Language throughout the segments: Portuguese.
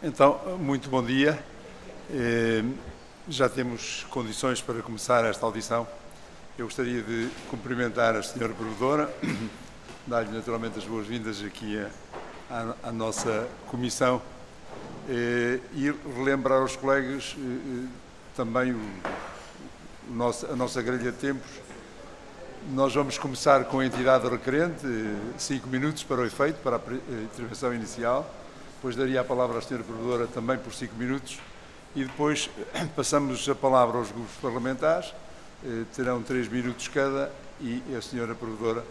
Então, muito bom dia. Já temos condições para começar esta audição. Eu gostaria de cumprimentar a Sra. Provedora, dar-lhe naturalmente as boas-vindas aqui à nossa comissão e relembrar aos colegas também a nossa grelha de tempos. Nós vamos começar com a entidade requerente, 5 minutos para o efeito, para a intervenção inicial. Depois daria a palavra à Sra. Provedora também por 5 minutos e depois passamos a palavra aos grupos parlamentares, terão 3 minutos cada e a Sra. Provedora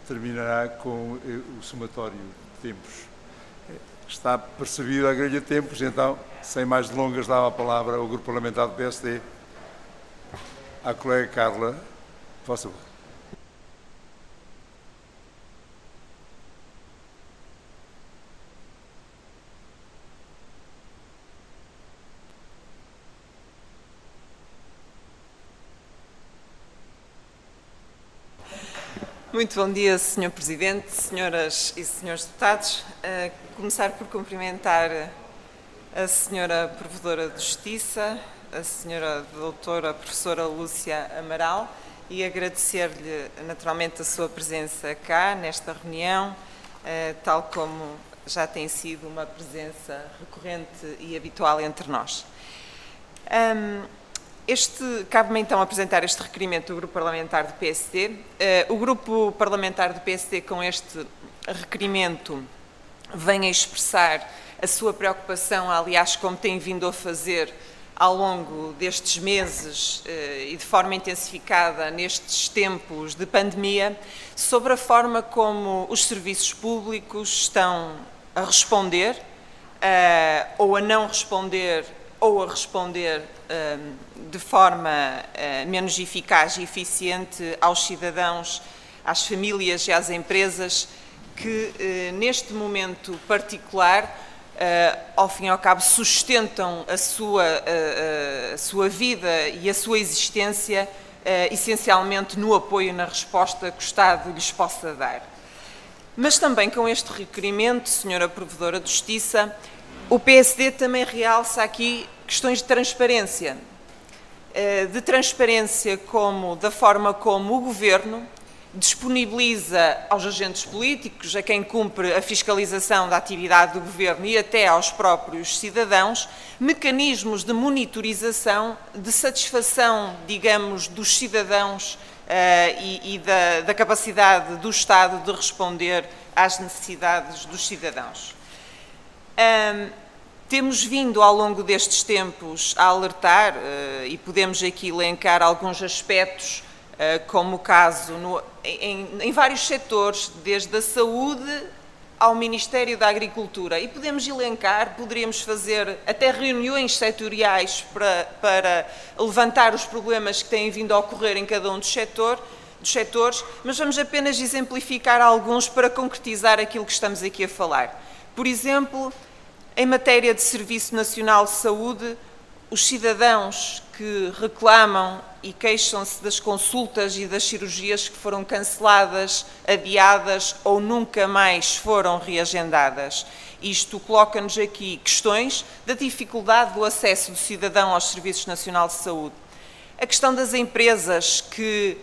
terminará com o somatório de tempos. Está percebida a grelha de tempos, então, sem mais delongas, dava a palavra ao grupo parlamentar do PSD, à colega Carla. Por favor. Muito bom dia, Sr. Presidente, senhoras e senhores deputados. Começar por cumprimentar a Sra. Provedora de Justiça, a Sra. Doutora Professora Lúcia Amaral e agradecer-lhe naturalmente a sua presença cá nesta reunião, tal como já tem sido uma presença recorrente e habitual entre nós. Cabe-me então apresentar este requerimento do Grupo Parlamentar do PSD. O Grupo Parlamentar do PSD, com este requerimento, vem a expressar a sua preocupação, aliás, como tem vindo a fazer ao longo destes meses e de forma intensificada nestes tempos de pandemia, sobre a forma como os serviços públicos estão a responder ou a não responder ou a responder de forma menos eficaz e eficiente aos cidadãos, às famílias e às empresas que, neste momento particular, ao fim e ao cabo, sustentam a sua vida e a sua existência essencialmente no apoio e na resposta que o Estado lhes possa dar. Mas também com este requerimento, Sra. Provedora de Justiça, o PSD também realça aqui questões de transparência como da forma como o Governo disponibiliza aos agentes políticos, a quem cumpre a fiscalização da atividade do Governo e até aos próprios cidadãos, mecanismos de monitorização, de satisfação, digamos, dos cidadãos e da capacidade do Estado de responder às necessidades dos cidadãos. Temos vindo ao longo destes tempos a alertar, e podemos aqui elencar alguns aspectos, como o caso em vários setores, desde a saúde ao Ministério da Agricultura, e podemos elencar, poderíamos fazer até reuniões setoriais para levantar os problemas que têm vindo a ocorrer em cada um dos setores, mas vamos apenas exemplificar alguns para concretizar aquilo que estamos aqui a falar. Por exemplo, em matéria de Serviço Nacional de Saúde, os cidadãos que reclamam e queixam-se das consultas e das cirurgias que foram canceladas, adiadas ou nunca mais foram reagendadas. Isto coloca-nos aqui questões da dificuldade do acesso do cidadão aos Serviços Nacional de Saúde. A questão das empresas que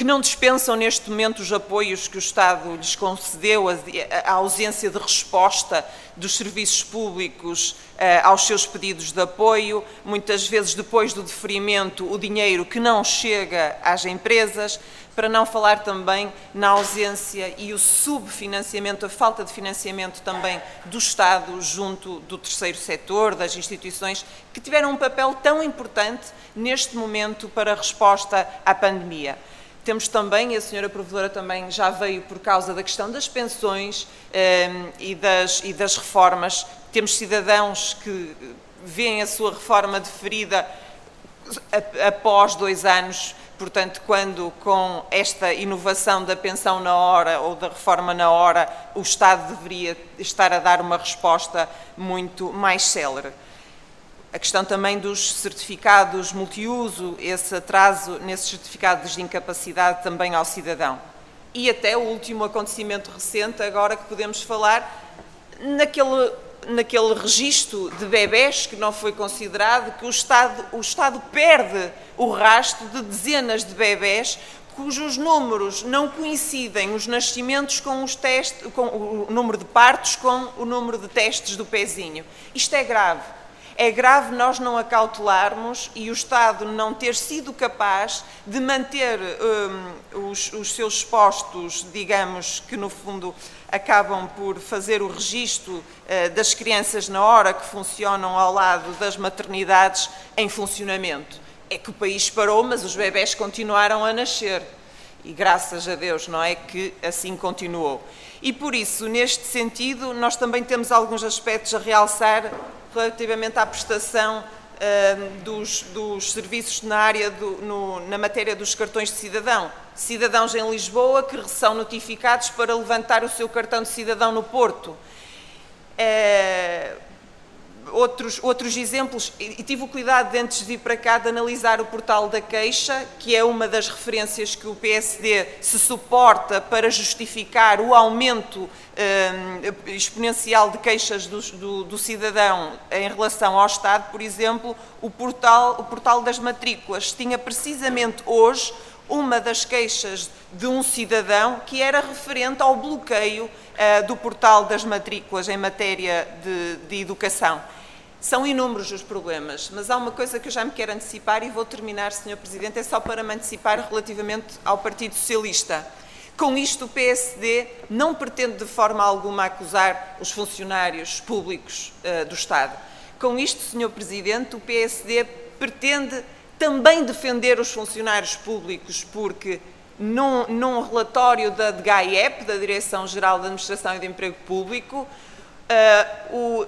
não dispensam neste momento os apoios que o Estado lhes concedeu, a ausência de resposta dos serviços públicos aos seus pedidos de apoio, muitas vezes depois do deferimento o dinheiro que não chega às empresas, para não falar também na ausência e o subfinanciamento, a falta de financiamento também do Estado junto do terceiro setor, das instituições, que tiveram um papel tão importante neste momento para a resposta à pandemia. Temos também, e a Sra. Provedora também já veio por causa da questão das pensões e das reformas. Temos cidadãos que veem a sua reforma deferida após 2 anos, portanto, quando com esta inovação da pensão na hora ou da reforma na hora, o Estado deveria estar a dar uma resposta muito mais célere. A questão também dos certificados multiuso, esse atraso nesses certificados de incapacidade também ao cidadão. E até o último acontecimento recente, agora que podemos falar, naquele registro de bebés que não foi considerado, que o Estado perde o rastro de dezenas de bebés cujos números não coincidem, os nascimentos com o número de partos com o número de testes do pezinho. Isto é grave. É grave nós não acautelarmos e o Estado não ter sido capaz de manter os seus postos, digamos, que no fundo acabam por fazer o registro das crianças na hora que funcionam ao lado das maternidades em funcionamento. É que o país parou, mas os bebés continuaram a nascer. E graças a Deus, não é, que assim continuou. E por isso, neste sentido, nós também temos alguns aspectos a realçar relativamente à prestação dos serviços na área, na matéria dos cartões de cidadão. Cidadãos em Lisboa que são notificados para levantar o seu cartão de cidadão no Porto. Outros exemplos, e tive o cuidado de, antes de vir para cá, de analisar o portal da queixa, que é uma das referências que o PSD se suporta para justificar o aumento exponencial de queixas do cidadão em relação ao Estado. Por exemplo, o portal das matrículas tinha precisamente hoje uma das queixas de um cidadão que era referente ao bloqueio do portal das matrículas em matéria de educação. São inúmeros os problemas, mas há uma coisa que eu já me quero antecipar e vou terminar, Sr. Presidente, é só para me antecipar relativamente ao Partido Socialista. Com isto, o PSD não pretende de forma alguma acusar os funcionários públicos do Estado. Com isto, Sr. Presidente, o PSD pretende também defender os funcionários públicos, porque num relatório da DGAIEP, da Direção-Geral da Administração e do Emprego Público,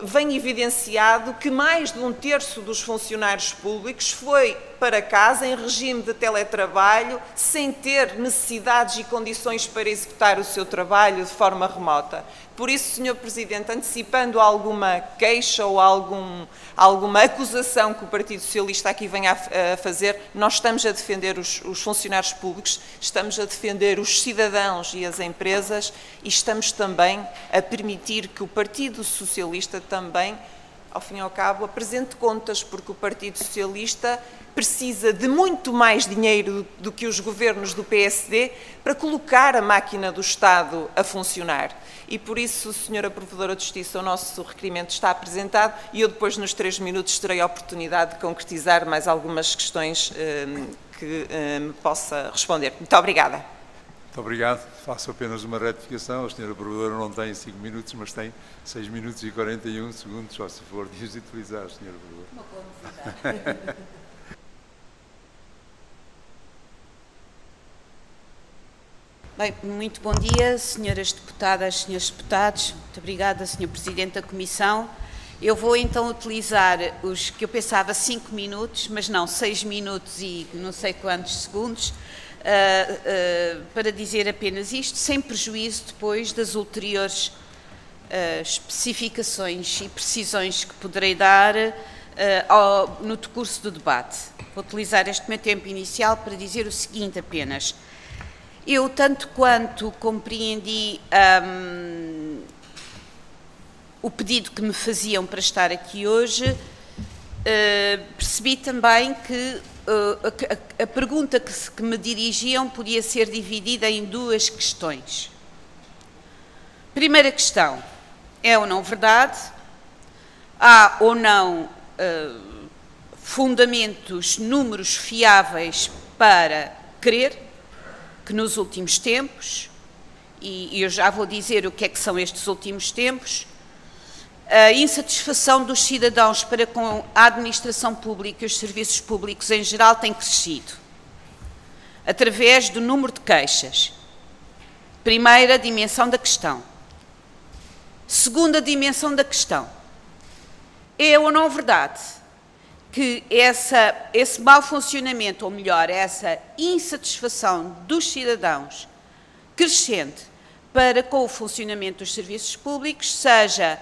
vem evidenciado que mais de 1/3 dos funcionários públicos foi para casa em regime de teletrabalho, sem ter necessidades e condições para executar o seu trabalho de forma remota. Por isso, Sr. Presidente, antecipando alguma queixa ou alguma acusação que o Partido Socialista aqui venha a fazer, nós estamos a defender os funcionários públicos, estamos a defender os cidadãos e as empresas e estamos também a permitir que o Partido Socialista também, ao fim e ao cabo, apresente contas, porque o Partido Socialista precisa de muito mais dinheiro do que os governos do PSD para colocar a máquina do Estado a funcionar. E por isso, Sra. Provedora de Justiça, o nosso requerimento está apresentado e eu depois, nos 3 minutos, terei a oportunidade de concretizar mais algumas questões que me possa responder. Muito obrigada. Muito obrigado. Faço apenas uma retificação. A Sra. Provedora não tem 5 minutos, mas tem 6 minutos e 41 segundos, só se for de os utilizar, Sra. Provedora. Uma boa novidade. Bem, muito bom dia, senhoras deputadas, senhores deputados. Muito obrigada, Sr. Presidente da Comissão. Eu vou então utilizar os que eu pensava 5 minutos, mas não, 6 minutos e não sei quantos segundos, para dizer apenas isto, sem prejuízo depois das ulteriores especificações e precisões que poderei dar no decurso do debate. Vou utilizar este meu tempo inicial para dizer o seguinte apenas. Eu, tanto quanto compreendi o pedido que me faziam para estar aqui hoje, percebi também que a pergunta que me dirigiam podia ser dividida em 2 questões. Primeira questão, é ou não verdade? Há ou não fundamentos, números fiáveis para crer que nos últimos tempos, e eu já vou dizer o que é que são estes últimos tempos, a insatisfação dos cidadãos para com a administração pública e os serviços públicos em geral tem crescido, através do número de queixas. Primeira dimensão da questão. Segunda dimensão da questão. É ou não verdade que esse mau funcionamento, ou melhor, essa insatisfação dos cidadãos crescente para com o funcionamento dos serviços públicos seja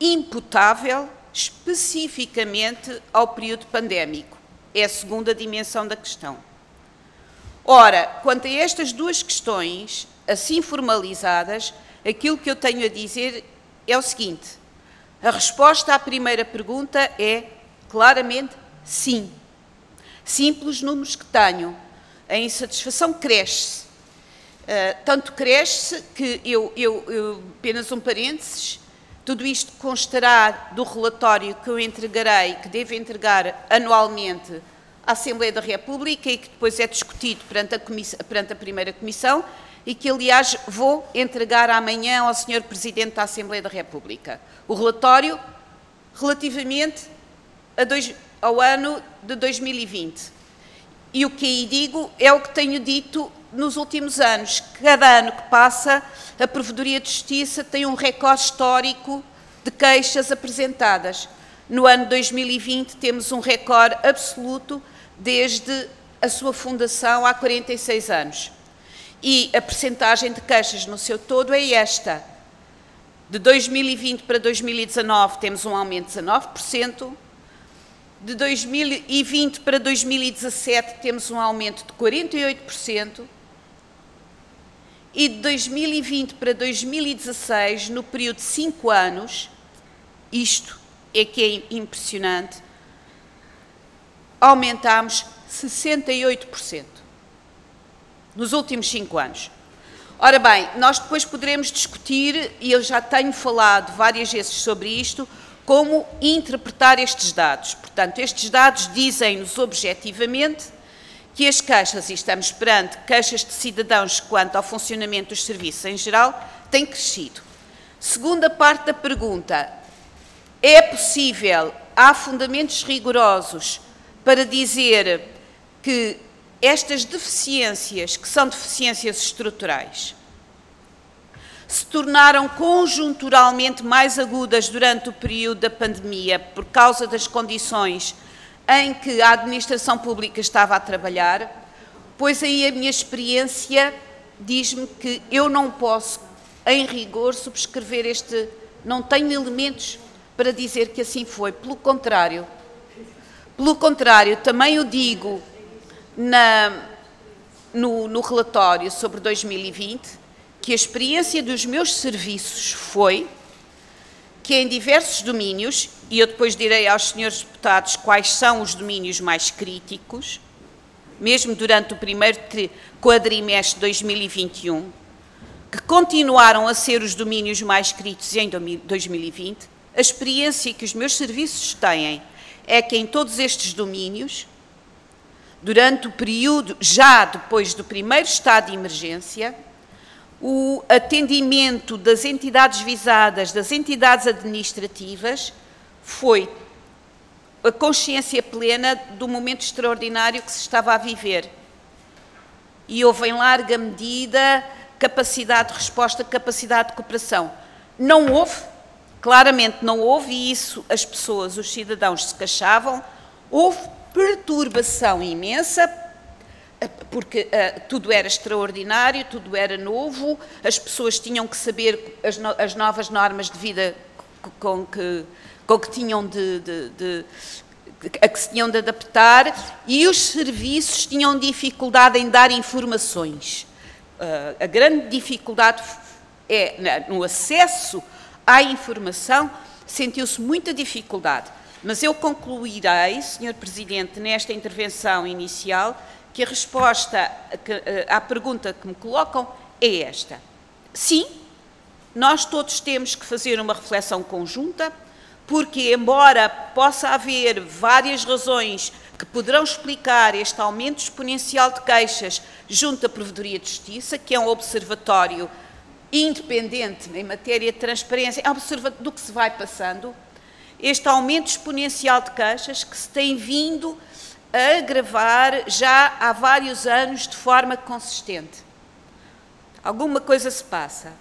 imputável especificamente ao período pandémico? É a segunda dimensão da questão. Ora, quanto a estas 2 questões, assim formalizadas, aquilo que eu tenho a dizer é o seguinte: A resposta à primeira pergunta é claramente sim. Sim, pelos números que tenho. A insatisfação cresce. Tanto cresce que apenas um parênteses, tudo isto constará do relatório que eu entregarei, que devo entregar anualmente à Assembleia da República e que depois é discutido perante a primeira Comissão e que, aliás, vou entregar amanhã ao Sr. Presidente da Assembleia da República. O relatório relativamente ao ano de 2020. E o que aí digo é o que tenho dito nos últimos anos. Cada ano que passa, a Provedoria de Justiça tem um recorde histórico de queixas apresentadas. No ano 2020 temos um recorde absoluto desde a sua fundação há 46 anos. E a percentagem de queixas no seu todo é esta. De 2020 para 2019 temos um aumento de 19%, de 2020 para 2017 temos um aumento de 48%, e de 2020 para 2016, no período de 5 anos, isto é que é impressionante, aumentámos 68% nos últimos 5 anos. Ora bem, nós depois poderemos discutir, e eu já tenho falado várias vezes sobre isto, como interpretar estes dados. Portanto, estes dados dizem-nos objetivamente que as queixas, e estamos perante queixas de cidadãos quanto ao funcionamento dos serviços em geral, têm crescido. Segunda parte da pergunta, é possível, há fundamentos rigorosos para dizer que estas deficiências, que são deficiências estruturais, se tornaram conjunturalmente mais agudas durante o período da pandemia por causa das condições em que a administração pública estava a trabalhar, pois aí a minha experiência diz-me que eu não posso, em rigor, subscrever não tenho elementos para dizer que assim foi. Pelo contrário, também o digo no relatório sobre 2020, que a experiência dos meus serviços foi que em diversos domínios, e eu depois direi aos senhores deputados quais são os domínios mais críticos, mesmo durante o primeiro quadrimestre de 2021, que continuaram a ser os domínios mais críticos em 2020, a experiência que os meus serviços têm é que em todos estes domínios, durante o período, já depois do primeiro estado de emergência, o atendimento das entidades visadas, das entidades administrativas, foi a consciência plena do momento extraordinário que se estava a viver. E houve, em larga medida, capacidade de resposta, capacidade de cooperação. Não houve, claramente não houve, e isso as pessoas, os cidadãos se queixavam, houve perturbação imensa, porque tudo era extraordinário, tudo era novo, as pessoas tinham que saber as novas normas de vida com que se tinham de adaptar, e os serviços tinham dificuldade em dar informações. A grande dificuldade é no acesso à informação, sentiu-se muita dificuldade. Mas eu concluirei, Sr. Presidente, nesta intervenção inicial, que a resposta à pergunta que me colocam é esta. Sim, nós todos temos que fazer uma reflexão conjunta, porque, embora possa haver várias razões que poderão explicar este aumento exponencial de queixas junto à Provedoria de Justiça, que é um observatório independente em matéria de transparência, do que se vai passando, este aumento exponencial de queixas que se tem vindo a agravar já há vários anos de forma consistente. Alguma coisa se passa.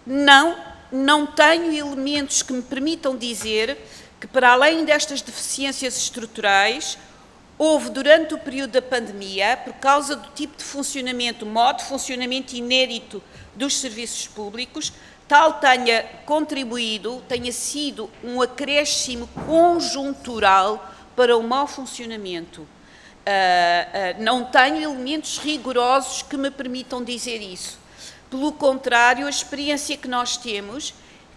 Não tenho elementos que me permitam dizer que, para além destas deficiências estruturais, houve, durante o período da pandemia, por causa do tipo de funcionamento, modo de funcionamento inédito dos serviços públicos, tal tenha contribuído, tenha sido um acréscimo conjuntural para o mau funcionamento. Não tenho elementos rigorosos que me permitam dizer isso. Pelo contrário, a experiência que nós temos,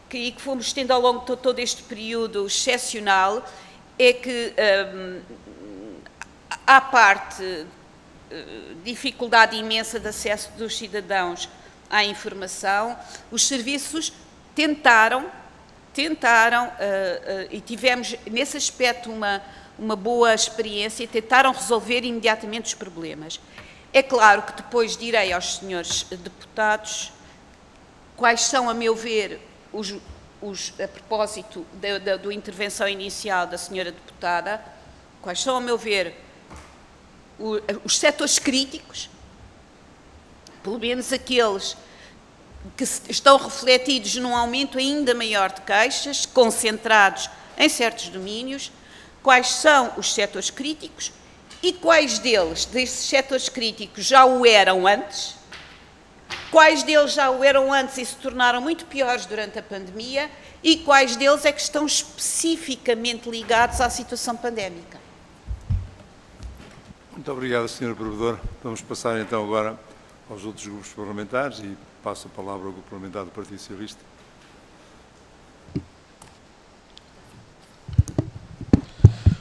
que fomos tendo ao longo de todo este período excepcional, é que, à parte dificuldade imensa de acesso dos cidadãos à informação, os serviços tentaram e tivemos nesse aspecto uma boa experiência, tentaram resolver imediatamente os problemas. É claro que depois direi aos senhores deputados quais são, a meu ver, a propósito da intervenção inicial da senhora deputada, quais são, a meu ver, os setores críticos, pelo menos aqueles que estão refletidos num aumento ainda maior de queixas, concentrados em certos domínios, quais são os setores críticos e quais desses setores críticos já o eram antes, quais deles já o eram antes e se tornaram muito piores durante a pandemia e quais deles é que estão especificamente ligados à situação pandémica. Muito obrigado, Sra. Provedora. Vamos passar então agora aos outros grupos parlamentares e passo a palavra ao Grupo Parlamentar do Partido Socialista.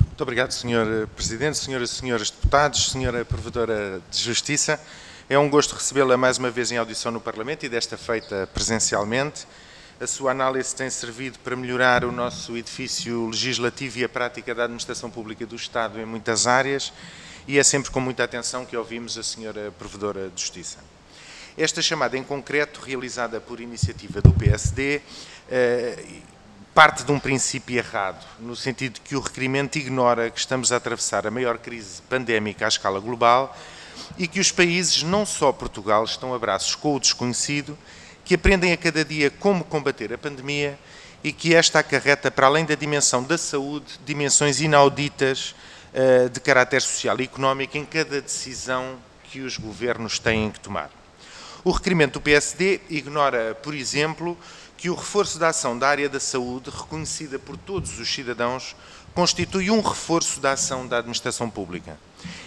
Muito obrigado, Sr. Presidente, Senhoras e Senhores Deputados, Sra. Provedora de Justiça. É um gosto recebê-la mais uma vez em audição no Parlamento e desta feita presencialmente. A sua análise tem servido para melhorar o nosso edifício legislativo e a prática da administração pública do Estado em muitas áreas e é sempre com muita atenção que ouvimos a Sra. Provedora de Justiça. Esta chamada em concreto, realizada por iniciativa do PSD, parte de um princípio errado, no sentido que o requerimento ignora que estamos a atravessar a maior crise pandémica à escala global e que os países, não só Portugal, estão a braços com o desconhecido, que aprendem a cada dia como combater a pandemia e que esta acarreta, para além da dimensão da saúde, dimensões inauditas de caráter social e económico em cada decisão que os governos têm que tomar. O requerimento do PSD ignora, por exemplo, que o reforço da ação da área da saúde, reconhecida por todos os cidadãos, constitui um reforço da ação da administração pública.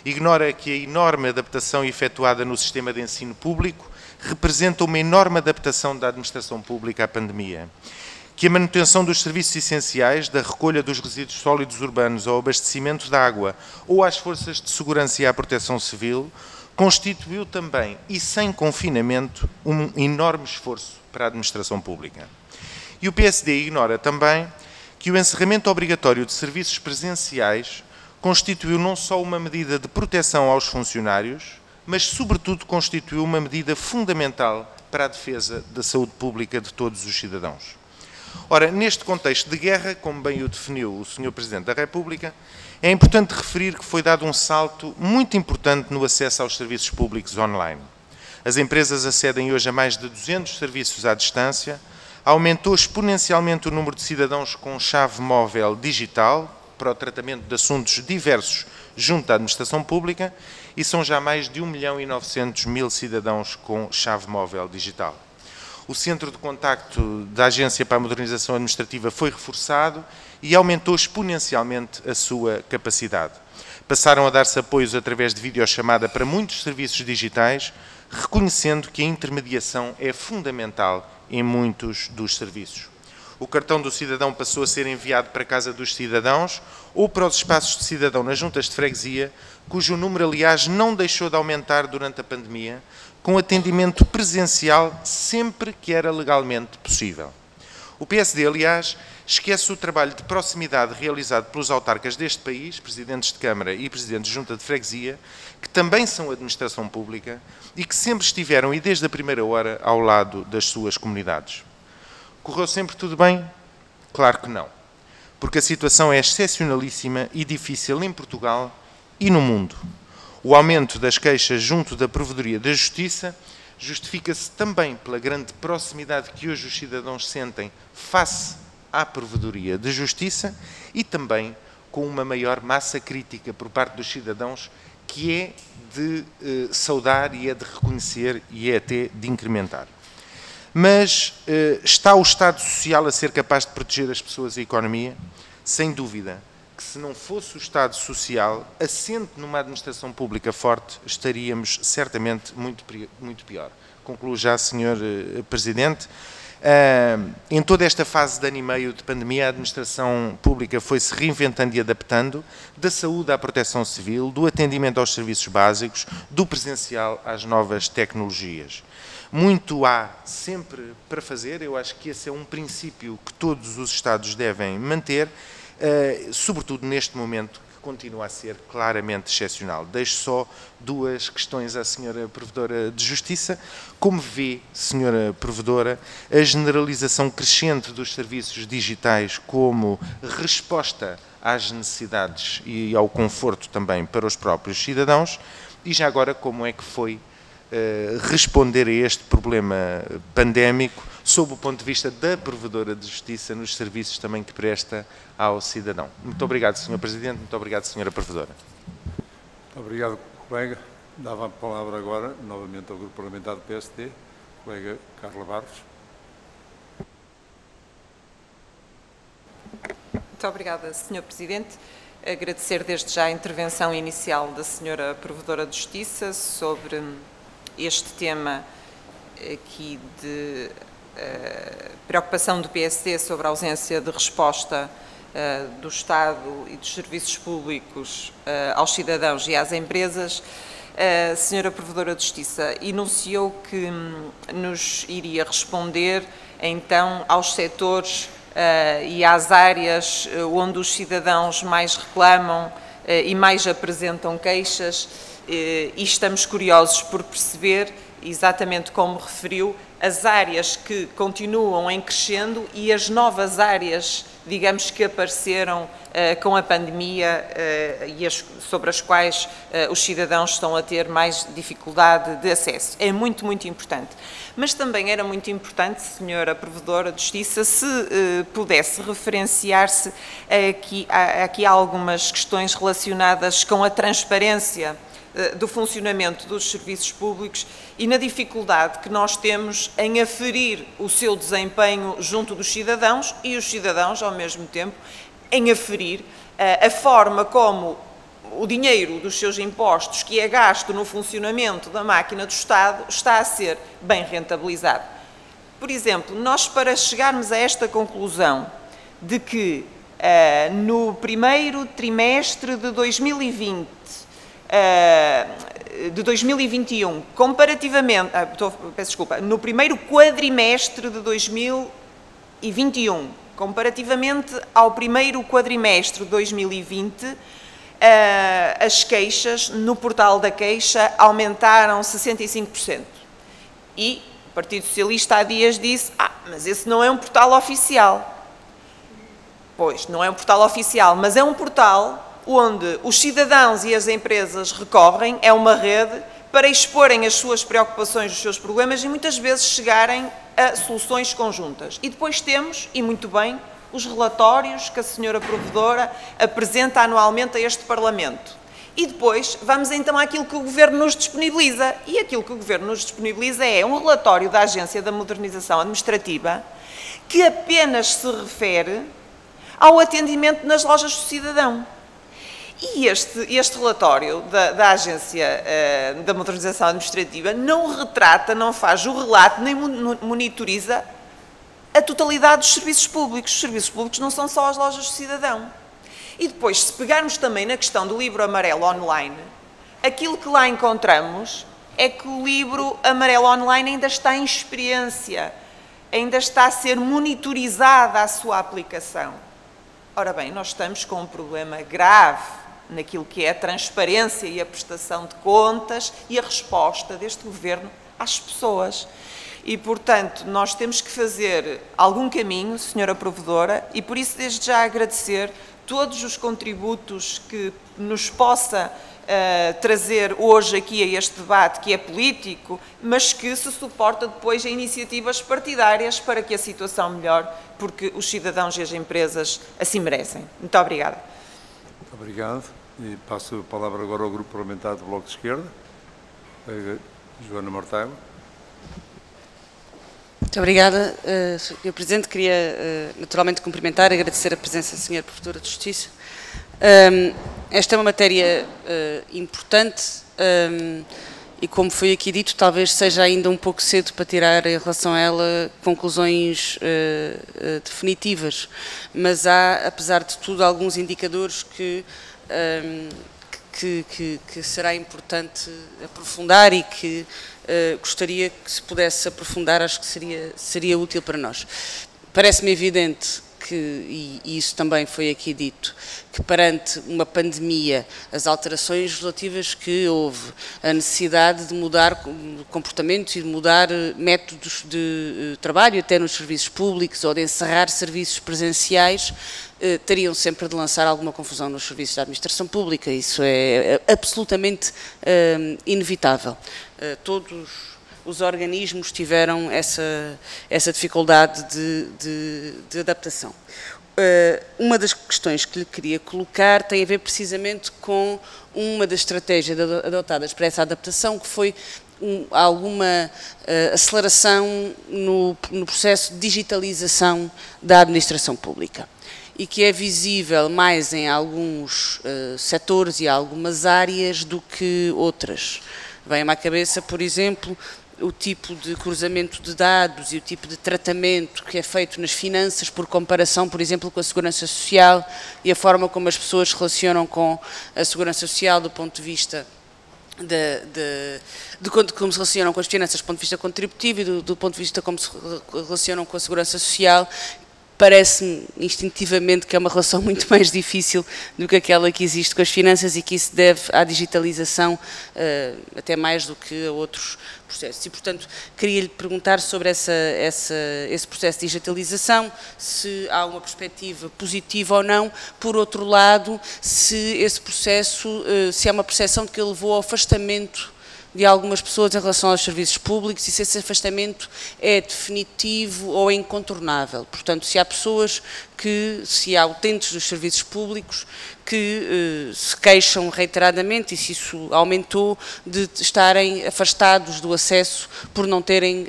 Ignora que a enorme adaptação efetuada no sistema de ensino público representa uma enorme adaptação da administração pública à pandemia. Que a manutenção dos serviços essenciais, da recolha dos resíduos sólidos urbanos ao abastecimento de água ou às forças de segurança e à proteção civil, constituiu também, e sem confinamento, um enorme esforço para a administração pública. E o PSD ignora também que o encerramento obrigatório de serviços presenciais constituiu não só uma medida de proteção aos funcionários, mas, sobretudo, constituiu uma medida fundamental para a defesa da saúde pública de todos os cidadãos. Ora, neste contexto de guerra, como bem o definiu o Sr. Presidente da República, é importante referir que foi dado um salto muito importante no acesso aos serviços públicos online. As empresas acedem hoje a mais de 200 serviços à distância, aumentou exponencialmente o número de cidadãos com chave móvel digital para o tratamento de assuntos diversos junto à administração pública e são já mais de 1.900.000 cidadãos com chave móvel digital. O centro de contacto da Agência para a Modernização Administrativa foi reforçado e aumentou exponencialmente a sua capacidade. Passaram a dar-se apoios através de videochamada para muitos serviços digitais, reconhecendo que a intermediação é fundamental em muitos dos serviços. O cartão do cidadão passou a ser enviado para a casa dos cidadãos ou para os espaços de cidadão nas juntas de freguesia, cujo número, aliás, não deixou de aumentar durante a pandemia, com atendimento presencial sempre que era legalmente possível. O PSD, aliás, esquece o trabalho de proximidade realizado pelos autarcas deste país, presidentes de Câmara e presidentes de Junta de Freguesia, que também são administração pública e que sempre estiveram, e desde a primeira hora, ao lado das suas comunidades. Correu sempre tudo bem? Claro que não, porque a situação é excepcionalíssima e difícil em Portugal e no mundo. O aumento das queixas junto da Provedoria da Justiça justifica-se também pela grande proximidade que hoje os cidadãos sentem face à Provedoria de Justiça e também com uma maior massa crítica por parte dos cidadãos que é de saudar e é de reconhecer e é até de incrementar. Mas está o Estado Social a ser capaz de proteger as pessoas e a economia? Sem dúvida que se não fosse o Estado Social, assente numa administração pública forte, estaríamos certamente muito pior. Concluo já, Sr. Presidente. Em toda esta fase de ano e meio de pandemia, a administração pública foi-se reinventando e adaptando, da saúde à proteção civil, do atendimento aos serviços básicos, do presencial às novas tecnologias. Muito há sempre para fazer, eu acho que esse é um princípio que todos os Estados devem manter, sobretudo neste momento que continua a ser claramente excepcional. Deixo só duas questões à Sra. Provedora de Justiça. Como vê, Sra. Provedora, a generalização crescente dos serviços digitais como resposta às necessidades e ao conforto também para os próprios cidadãos? E já agora, como é que foi responder a este problema pandémico sob o ponto de vista da Provedora de Justiça nos serviços também que presta ao cidadão? Muito obrigado, Sr. Presidente, muito obrigado, Sra. Provedora. Muito obrigado, colega. Dava a palavra agora, novamente, ao Grupo Parlamentar do PSD, colega Carla Barros. Muito obrigada, Sr. Presidente. Agradecer desde já a intervenção inicial da Sra. Provedora de Justiça sobre este tema aqui de preocupação do PSD sobre a ausência de resposta do Estado e dos serviços públicos aos cidadãos e às empresas. A Sra. Provedora de Justiça enunciou que nos iria responder então aos setores e às áreas onde os cidadãos mais reclamam e mais apresentam queixas, e estamos curiosos por perceber, exatamente como referiu, as áreas que continuam em crescendo e as novas áreas, digamos, que apareceram com a pandemia e sobre as quais os cidadãos estão a ter mais dificuldade de acesso. É muito, muito importante. Mas também era muito importante, Sra. Provedora de Justiça, se pudesse referenciar-se aqui a algumas questões relacionadas com a transparência do funcionamento dos serviços públicos e na dificuldade que nós temos em aferir o seu desempenho junto dos cidadãos e os cidadãos, ao mesmo tempo, em aferir a forma como o dinheiro dos seus impostos que é gasto no funcionamento da máquina do Estado está a ser bem rentabilizado. Por exemplo, nós, para chegarmos a esta conclusão de que no primeiro trimestre de 2021, comparativamente, no primeiro quadrimestre de 2021, comparativamente ao primeiro quadrimestre de 2020, as queixas no portal da queixa aumentaram 65%. E o Partido Socialista há dias disse, mas esse não é um portal oficial. Pois, não é um portal oficial, mas é um portal onde os cidadãos e as empresas recorrem, é uma rede para exporem as suas preocupações, os seus problemas e muitas vezes chegarem a soluções conjuntas. E depois temos, e muito bem, os relatórios que a Sra. Provedora apresenta anualmente a este Parlamento. E depois vamos então àquilo que o Governo nos disponibiliza. E aquilo que o Governo nos disponibiliza é um relatório da Agência da Modernização Administrativa que apenas se refere ao atendimento nas lojas do cidadão. E este relatório da Agência da Modernização Administrativa não retrata, não faz o relato, nem monitoriza a totalidade dos serviços públicos. Os serviços públicos não são só as lojas do cidadão. E depois, se pegarmos também na questão do livro amarelo online, aquilo que lá encontramos é que o livro amarelo online ainda está em experiência, ainda está a ser monitorizada a sua aplicação. Ora bem, nós estamos com um problema grave naquilo que é a transparência e a prestação de contas e a resposta deste Governo às pessoas. E, portanto, nós temos que fazer algum caminho, Sra. Provedora, e por isso desde já agradecer todos os contributos que nos possa trazer hoje aqui a este debate, que é político, mas que se suporta depois em iniciativas partidárias para que a situação melhore, porque os cidadãos e as empresas assim merecem. Muito obrigada. Muito obrigado. E passo a palavra agora ao Grupo Parlamentar do Bloco de Esquerda, Joana Mortágua. Muito obrigada, Sr. Presidente. Queria naturalmente cumprimentar e agradecer a presença da Sra. Provedora de Justiça. Esta é uma matéria importante e como foi aqui dito, talvez seja ainda um pouco cedo para tirar em relação a ela conclusões definitivas, mas há, apesar de tudo, alguns indicadores que será importante aprofundar e que gostaria que se pudesse aprofundar, acho que seria útil para nós. Parece-me evidente que, e isso também foi aqui dito, que perante uma pandemia, as alterações legislativas que houve, a necessidade de mudar comportamentos e de mudar métodos de trabalho, até nos serviços públicos, ou de encerrar serviços presenciais, teriam sempre de lançar alguma confusão nos serviços da administração pública. Isso é absolutamente inevitável. Todos os organismos tiveram essa dificuldade de adaptação. Uma das questões que lhe queria colocar tem a ver precisamente com uma das estratégias adotadas para essa adaptação, que foi alguma aceleração no processo de digitalização da administração pública, e que é visível mais em alguns setores e algumas áreas do que outras. Vem-me à cabeça, por exemplo, o tipo de cruzamento de dados e o tipo de tratamento que é feito nas finanças por comparação, por exemplo, com a segurança social, e a forma como as pessoas se relacionam com a segurança social do ponto de vista de como se relacionam com as finanças do ponto de vista contributivo e do ponto de vista como se relacionam com a segurança social. Parece-me instintivamente que é uma relação muito mais difícil do que aquela que existe com as finanças, e que isso deve à digitalização até mais do que a outros processos. E, portanto, queria-lhe perguntar sobre esse processo de digitalização, se há uma perspectiva positiva ou não. Por outro lado, se esse processo, se há uma percepção de que ele levou ao afastamento de algumas pessoas em relação aos serviços públicos, e se esse afastamento é definitivo ou é incontornável. Portanto, se há pessoas se há utentes dos serviços públicos que se queixam reiteradamente, e se isso aumentou, de estarem afastados do acesso por não terem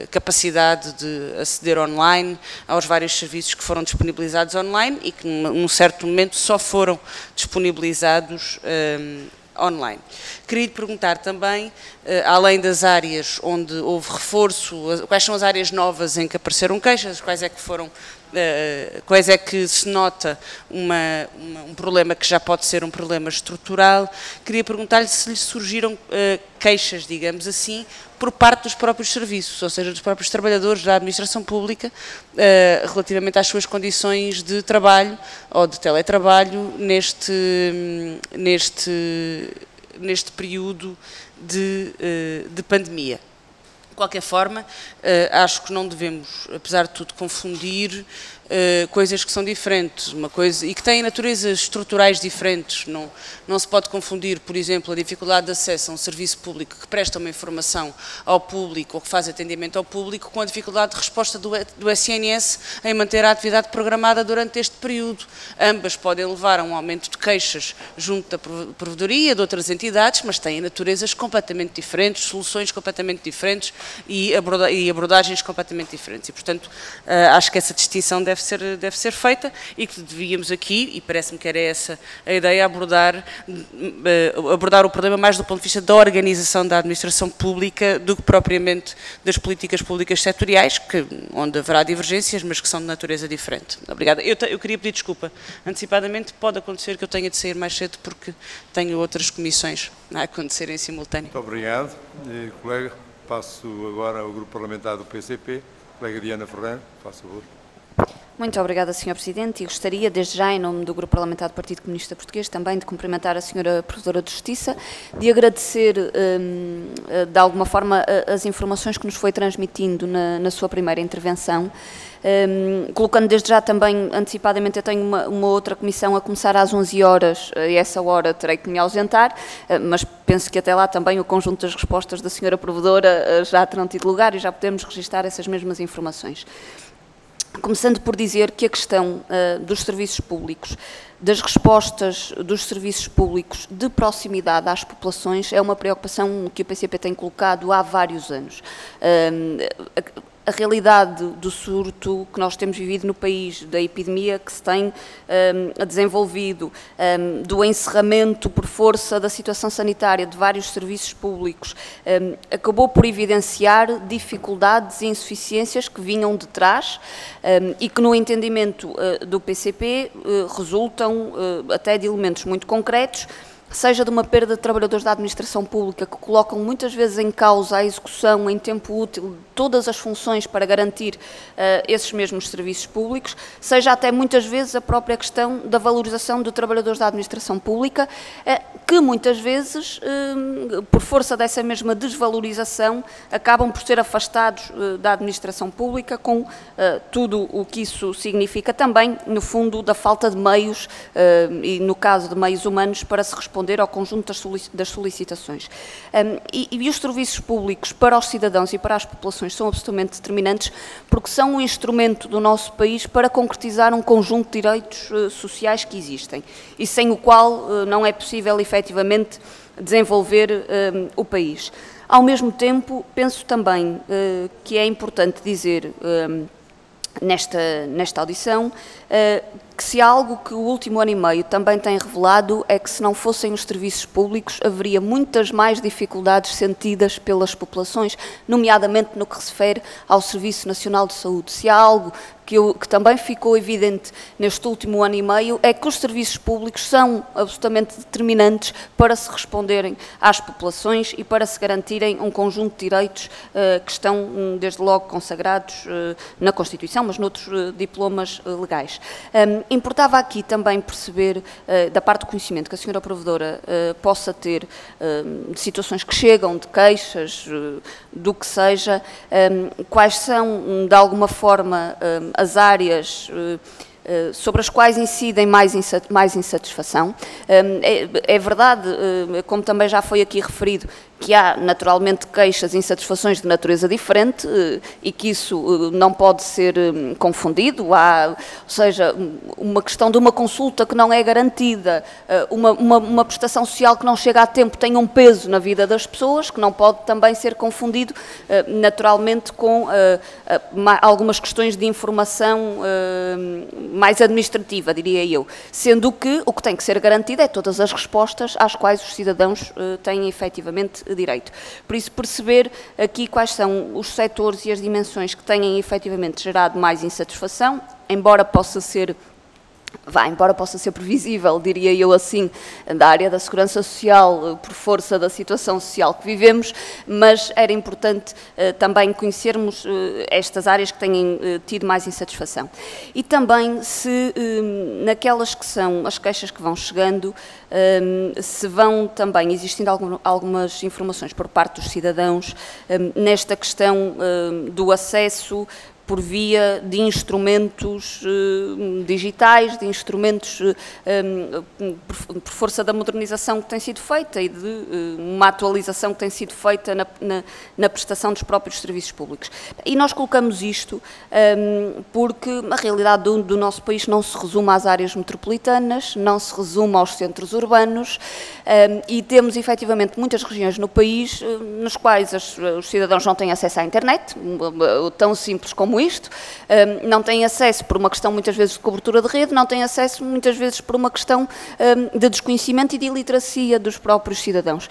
capacidade de aceder online aos vários serviços que foram disponibilizados online e que num certo momento só foram disponibilizados online. Queria lhe perguntar também, além das áreas onde houve reforço, quais são as áreas novas em que apareceram queixas, quais é que se nota um problema que já pode ser um problema estrutural. Queria perguntar-lhe se lhe surgiram queixas, digamos assim, por parte dos próprios serviços, ou seja, dos próprios trabalhadores da administração pública, relativamente às suas condições de trabalho ou de teletrabalho neste período de pandemia. De qualquer forma, acho que não devemos, apesar de tudo, confundir coisas que são diferentes, e que têm naturezas estruturais diferentes. Não se pode confundir, por exemplo, a dificuldade de acesso a um serviço público que presta uma informação ao público ou que faz atendimento ao público, com a dificuldade de resposta do SNS em manter a atividade programada durante este período. Ambas podem levar a um aumento de queixas junto da provedoria, de outras entidades, mas têm naturezas completamente diferentes, soluções completamente diferentes e abordagens completamente diferentes. E, portanto, acho que essa distinção deve ser feita, e que devíamos aqui, e parece-me que era essa a ideia, abordar o problema mais do ponto de vista da organização da administração pública do que propriamente das políticas públicas setoriais, onde haverá divergências, mas que são de natureza diferente. Obrigada. Eu queria pedir desculpa antecipadamente, pode acontecer que eu tenha de sair mais cedo porque tenho outras comissões a acontecer em simultâneo. Muito obrigado, colega. Passo agora ao grupo parlamentar do PCP, colega Diana Ferreira, faça favor. Muito obrigada, Sr. Presidente, e gostaria, desde já, em nome do Grupo Parlamentar do Partido Comunista Português, também de cumprimentar a Sra. Provedora de Justiça, de agradecer, de alguma forma, as informações que nos foi transmitindo na sua primeira intervenção, colocando desde já também, antecipadamente, eu tenho uma outra comissão a começar às 11 horas, e essa hora terei que me ausentar, mas penso que até lá também o conjunto das respostas da Sra. Provedora já terão tido lugar e já podemos registar essas mesmas informações. Começando por dizer que a questão dos serviços públicos, das respostas dos serviços públicos de proximidade às populações, é uma preocupação que o PCP tem colocado há vários anos. a realidade do surto que nós temos vivido no país, da epidemia que se tem desenvolvido, do encerramento por força da situação sanitária de vários serviços públicos, acabou por evidenciar dificuldades e insuficiências que vinham de trás e que, no entendimento do PCP, resultam até de elementos muito concretos, seja de uma perda de trabalhadores da administração pública que colocam muitas vezes em causa a execução em tempo útil de todas as funções para garantir esses mesmos serviços públicos, seja até muitas vezes a própria questão da valorização de trabalhadores da administração pública, que muitas vezes, por força dessa mesma desvalorização, acabam por ser afastados da administração pública, com tudo o que isso significa também, no fundo, da falta de meios, e no caso de meios humanos, para se responder ao conjunto das solicitações. E os serviços públicos para os cidadãos e para as populações são absolutamente determinantes, porque são um instrumento do nosso país para concretizar um conjunto de direitos sociais que existem e sem o qual não é possível efetivamente desenvolver o país. Ao mesmo tempo, penso também que é importante dizer nesta audição que se há algo que o último ano e meio também tem revelado é que, se não fossem os serviços públicos, haveria muitas mais dificuldades sentidas pelas populações, nomeadamente no que se refere ao Serviço Nacional de Saúde. Se há algo que também ficou evidente neste último ano e meio, é que os serviços públicos são absolutamente determinantes para se responderem às populações e para se garantirem um conjunto de direitos que estão, desde logo, consagrados na Constituição, mas noutros diplomas legais. Importava aqui também perceber, da parte do conhecimento que a senhora Provedora possa ter de situações que chegam, de queixas, do que seja, quais são, de alguma forma, as áreas sobre as quais incidem mais insatisfação. É verdade, como também já foi aqui referido, que há naturalmente queixas e insatisfações de natureza diferente e que isso não pode ser confundido. Há, ou seja, uma questão de uma consulta que não é garantida, uma prestação social que não chega a tempo tem um peso na vida das pessoas, que não pode também ser confundido naturalmente com algumas questões de informação mais administrativa, diria eu, sendo que o que tem que ser garantido é todas as respostas às quais os cidadãos têm efetivamente direito. Por isso, perceber aqui quais são os setores e as dimensões que têm efetivamente gerado mais insatisfação, embora possa ser previsível, diria eu assim, da área da segurança social, por força da situação social que vivemos, mas era importante também conhecermos estas áreas que têm tido mais insatisfação. E também se naquelas que são as queixas que vão chegando, se vão também existindo algumas informações por parte dos cidadãos nesta questão do acesso por via de instrumentos digitais, de instrumentos por força da modernização que tem sido feita e de uma atualização que tem sido feita na prestação dos próprios serviços públicos. E nós colocamos isto porque a realidade do nosso país não se resume às áreas metropolitanas, não se resume aos centros urbanos e temos efetivamente muitas regiões no país nas quais os cidadãos não têm acesso à internet, tão simples como isto, não têm acesso por uma questão muitas vezes de cobertura de rede, não têm acesso muitas vezes por uma questão de desconhecimento e de iliteracia dos próprios cidadãos.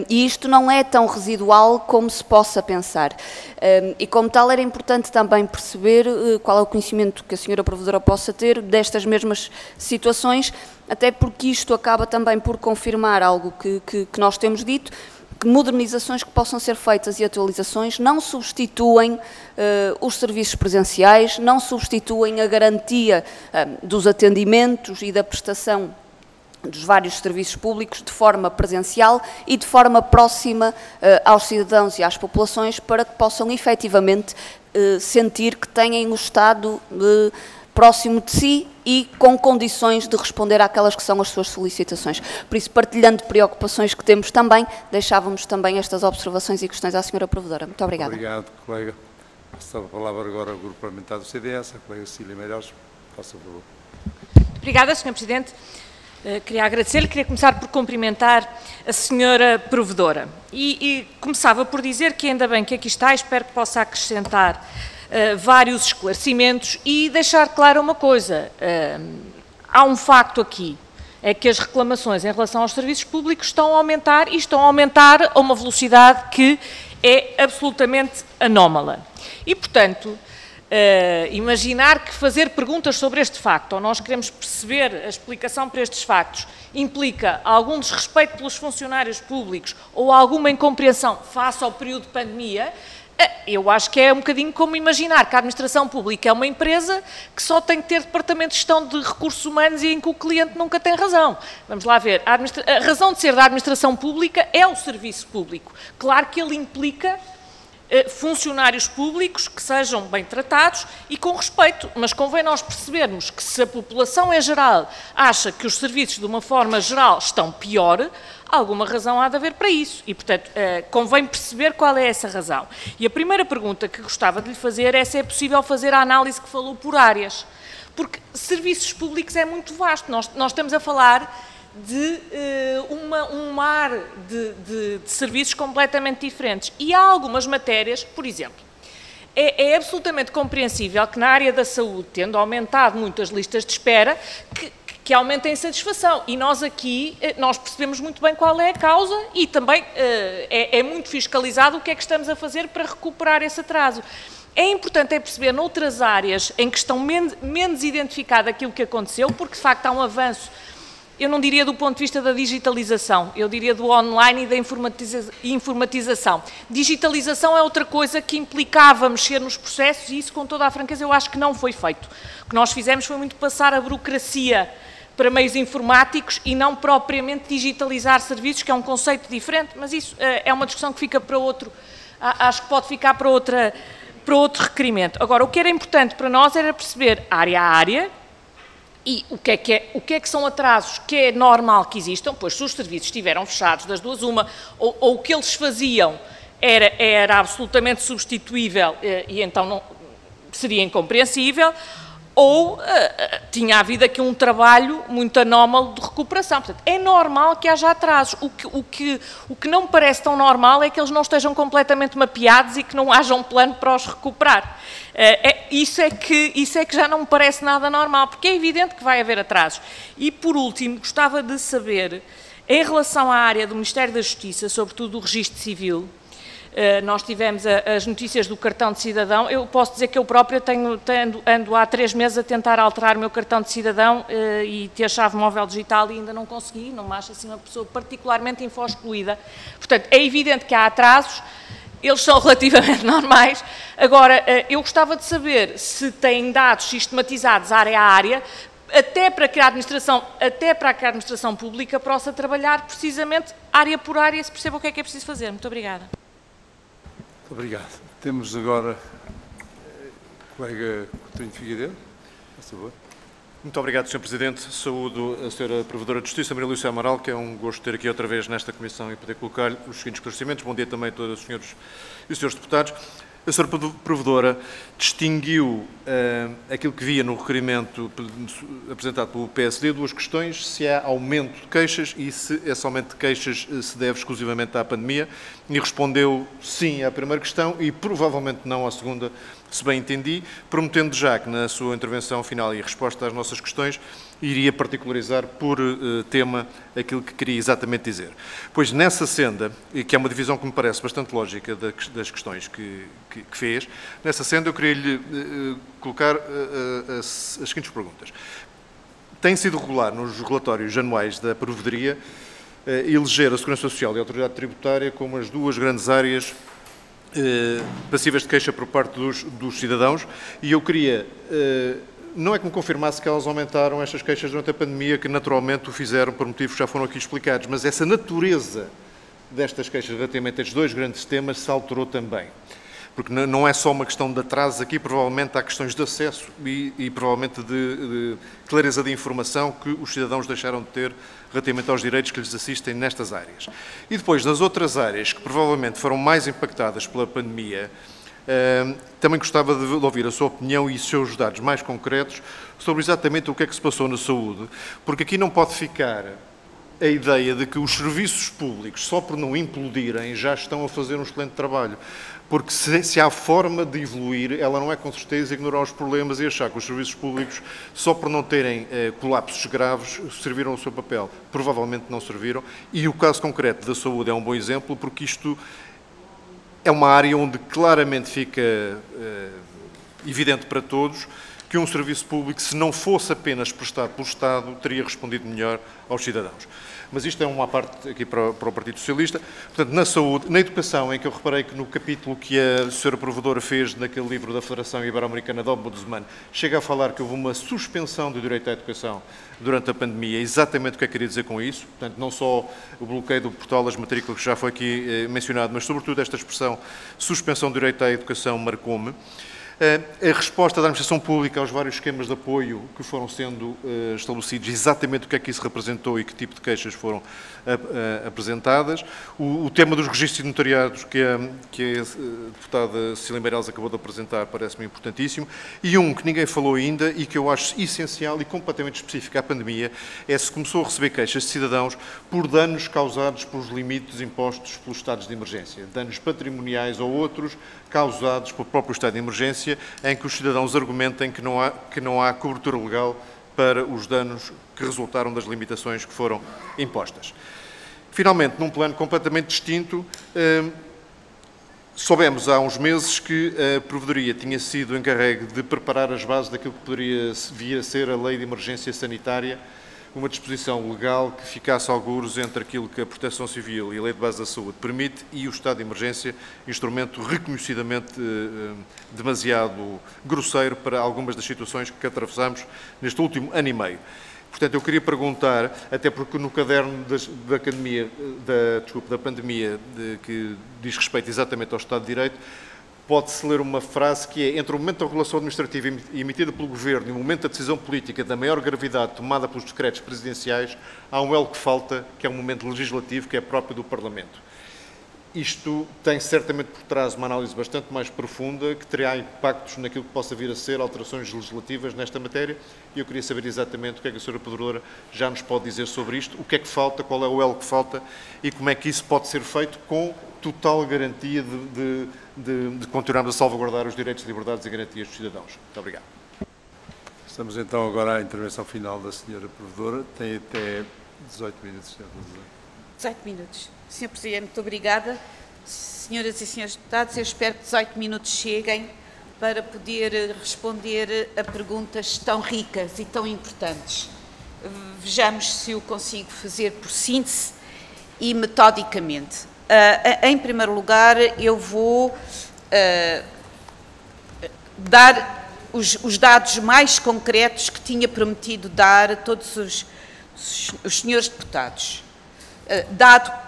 E isto não é tão residual como se possa pensar. E como tal era importante também perceber qual é o conhecimento que a senhora Provedora possa ter destas mesmas situações, até porque isto acaba também por confirmar algo que nós temos dito, que modernizações que possam ser feitas e atualizações não substituem os serviços presenciais, não substituem a garantia dos atendimentos e da prestação dos vários serviços públicos de forma presencial e de forma próxima aos cidadãos e às populações, para que possam efetivamente sentir que têm o Estado próximo de si e com condições de responder àquelas que são as suas solicitações. Por isso, partilhando preocupações que temos também, deixávamos também estas observações e questões à senhora Provedora. Muito obrigada. Obrigado, colega. Passo a palavra agora ao Grupo Parlamentar do CDS, a colega Cecília Meirelles. Faça o favor. Obrigada, Sr. Presidente. Queria agradecer-lhe, queria começar por cumprimentar a senhora Provedora. E começava por dizer que ainda bem que aqui está, espero que possa acrescentar vários esclarecimentos e deixar clara uma coisa. Há um facto aqui, é que as reclamações em relação aos serviços públicos estão a aumentar e estão a aumentar a uma velocidade que é absolutamente anómala. E, portanto, imaginar que fazer perguntas sobre este facto, ou nós queremos perceber a explicação para estes factos, implica algum desrespeito pelos funcionários públicos ou alguma incompreensão face ao período de pandemia, eu acho que é um bocadinho como imaginar que a administração pública é uma empresa que só tem que ter departamento de gestão de recursos humanos e em que o cliente nunca tem razão. Vamos lá ver, a razão de ser da administração pública é o serviço público. Claro que ele implica funcionários públicos que sejam bem tratados e com respeito, mas convém nós percebermos que se a população em geral acha que os serviços de uma forma geral estão pior, alguma razão há de haver para isso e, portanto, convém perceber qual é essa razão. E a primeira pergunta que gostava de lhe fazer é se é possível fazer a análise que falou por áreas, porque serviços públicos é muito vasto, nós estamos a falar de um mar de serviços completamente diferentes. E há algumas matérias, por exemplo, é absolutamente compreensível que na área da saúde, tendo aumentado muito as listas de espera, que aumentem a insatisfação. E nós aqui, nós percebemos muito bem qual é a causa e também é muito fiscalizado o que é que estamos a fazer para recuperar esse atraso. É importante perceber noutras áreas em que estão menos identificado aquilo que aconteceu, porque de facto há um avanço. Eu não diria do ponto de vista da digitalização, eu diria do online e da informatização. Digitalização é outra coisa que implicava mexer nos processos e isso, com toda a franqueza, eu acho que não foi feito. O que nós fizemos foi muito passar a burocracia para meios informáticos e não propriamente digitalizar serviços, que é um conceito diferente, mas isso é uma discussão que fica para outro, acho que pode ficar para outro requerimento. Agora, o que era importante para nós era perceber área a área, e o que é que são atrasos que é normal que existam, pois se os serviços estiveram fechados das duas uma, ou o que eles faziam era absolutamente substituível e então não, seria incompreensível, ou tinha havido aqui um trabalho muito anómalo de recuperação. Portanto, é normal que haja atrasos. O que não me parece tão normal é que eles não estejam completamente mapeados e que não haja um plano para os recuperar. Isso é que já não me parece nada normal, porque é evidente que vai haver atrasos. E, por último, gostava de saber, em relação à área do Ministério da Justiça, sobretudo do Registro Civil, nós tivemos as notícias do cartão de cidadão. Eu posso dizer que eu própria ando há 3 meses a tentar alterar o meu cartão de cidadão e ter chave móvel digital e ainda não consegui, não me acho assim uma pessoa particularmente info-excluída. Portanto, é evidente que há atrasos, eles são relativamente normais. Agora, eu gostava de saber se têm dados sistematizados área a área, até para que a administração pública possa trabalhar precisamente área por área, se perceba o que é preciso fazer. Muito obrigada. Muito obrigado. Temos agora o colega Coutinho de Figueiredo, por favor. Muito obrigado, Sr. Presidente. Saúdo a Sra. Provedora de Justiça, Maria Lúcia Amaral, que é um gosto ter aqui outra vez nesta Comissão e poder colocar-lhe os seguintes esclarecimentos. Bom dia também a todos os senhores e os senhores deputados. A Sra. Provedora distinguiu aquilo que via no requerimento apresentado pelo PSD, duas questões: se há aumento de queixas e se esse aumento de queixas se deve exclusivamente à pandemia, e respondeu sim à primeira questão e provavelmente não à segunda, se bem entendi, prometendo já que na sua intervenção final e resposta às nossas questões iria particularizar por tema aquilo que queria exatamente dizer. Pois nessa senda, e que é uma divisão que me parece bastante lógica das questões que fez, nessa senda eu queria-lhe colocar as seguintes perguntas. Tem sido regular nos relatórios anuais da Provedoria eleger a Segurança Social e a Autoridade Tributária como as duas grandes áreas passíveis de queixa por parte dos cidadãos, e eu queria, não é que me confirmasse que elas aumentaram estas queixas durante a pandemia, que naturalmente o fizeram por motivos que já foram aqui explicados, mas essa natureza destas queixas relativamente a estes dois grandes temas se alterou também. Porque não é só uma questão de atrasos aqui, provavelmente há questões de acesso e provavelmente de clareza de informação que os cidadãos deixaram de ter relativamente aos direitos que lhes assistem nestas áreas. E depois, nas outras áreas que provavelmente foram mais impactadas pela pandemia, também gostava de ouvir a sua opinião e os seus dados mais concretos sobre exatamente o que é que se passou na saúde, porque aqui não pode ficar a ideia de que os serviços públicos, só por não implodirem, já estão a fazer um excelente trabalho. Porque se há forma de evoluir, ela não é com certeza ignorar os problemas e achar que os serviços públicos, só por não terem colapsos graves, serviram o seu papel. Provavelmente não serviram. E o caso concreto da saúde é um bom exemplo, porque isto é uma área onde claramente fica evidente para todos que um serviço público, se não fosse apenas prestado pelo Estado, teria respondido melhor aos cidadãos. Mas isto é uma parte aqui para o Partido Socialista. Portanto, na saúde, na educação, em que eu reparei que no capítulo que a Sra. Provedora fez naquele livro da Federação Ibero-Americana de Ombudsman, chega a falar que houve uma suspensão do direito à educação durante a pandemia. Exatamente o que é que queria dizer com isso. Portanto, não só o bloqueio do portal das matrículas, que já foi aqui mencionado, mas sobretudo esta expressão, suspensão do direito à educação, marcou-me. A resposta da administração pública aos vários esquemas de apoio que foram sendo estabelecidos, exatamente o que é que isso representou e que tipo de queixas foram apresentadas. O tema dos registros notariados que a deputada Cecília Meirelles acabou de apresentar parece-me importantíssimo. E um que ninguém falou ainda e que eu acho essencial e completamente específico à pandemia é se começou a receber queixas de cidadãos por danos causados pelos limites impostos pelos estados de emergência. Danos patrimoniais ou outros causados pelo próprio estado de emergência, em que os cidadãos argumentem que não há cobertura legal para os danos que resultaram das limitações que foram impostas. Finalmente, num plano completamente distinto, soubemos há uns meses que a Provedoria tinha sido encarregue de preparar as bases daquilo que poderia vir a ser a Lei de Emergência Sanitária, uma disposição legal que ficasse algures entre aquilo que a Proteção Civil e a Lei de Base da Saúde permite e o estado de emergência, instrumento reconhecidamente demasiado grosseiro para algumas das situações que atravessamos neste último ano e meio. Portanto, eu queria perguntar, até porque no caderno da pandemia, que diz respeito exatamente ao Estado de Direito, pode-se ler uma frase que é: entre o momento da regulação administrativa emitida pelo Governo e o momento da decisão política da maior gravidade tomada pelos decretos presidenciais, há um elo que falta, que é um momento legislativo, que é próprio do Parlamento. Isto tem certamente por trás uma análise bastante mais profunda, que terá impactos naquilo que possa vir a ser alterações legislativas nesta matéria, e eu queria saber exatamente o que é que a Sra. Provedora já nos pode dizer sobre isto, o que é que falta, qual é o elo que falta e como é que isso pode ser feito com total garantia de continuarmos a salvaguardar os direitos, liberdades e garantias dos cidadãos. Muito obrigado. Estamos então agora à intervenção final da Sra. Provedora. Tem até 18 minutos, Sra. Provedora. 18 minutos. Sr. Presidente, muito obrigada. Senhoras e senhores deputados, eu espero que 18 minutos cheguem para poder responder a perguntas tão ricas e tão importantes. Vejamos se o consigo fazer por síntese e metodicamente. Em primeiro lugar, eu vou dar os dados mais concretos que tinha prometido dar a todos os senhores deputados.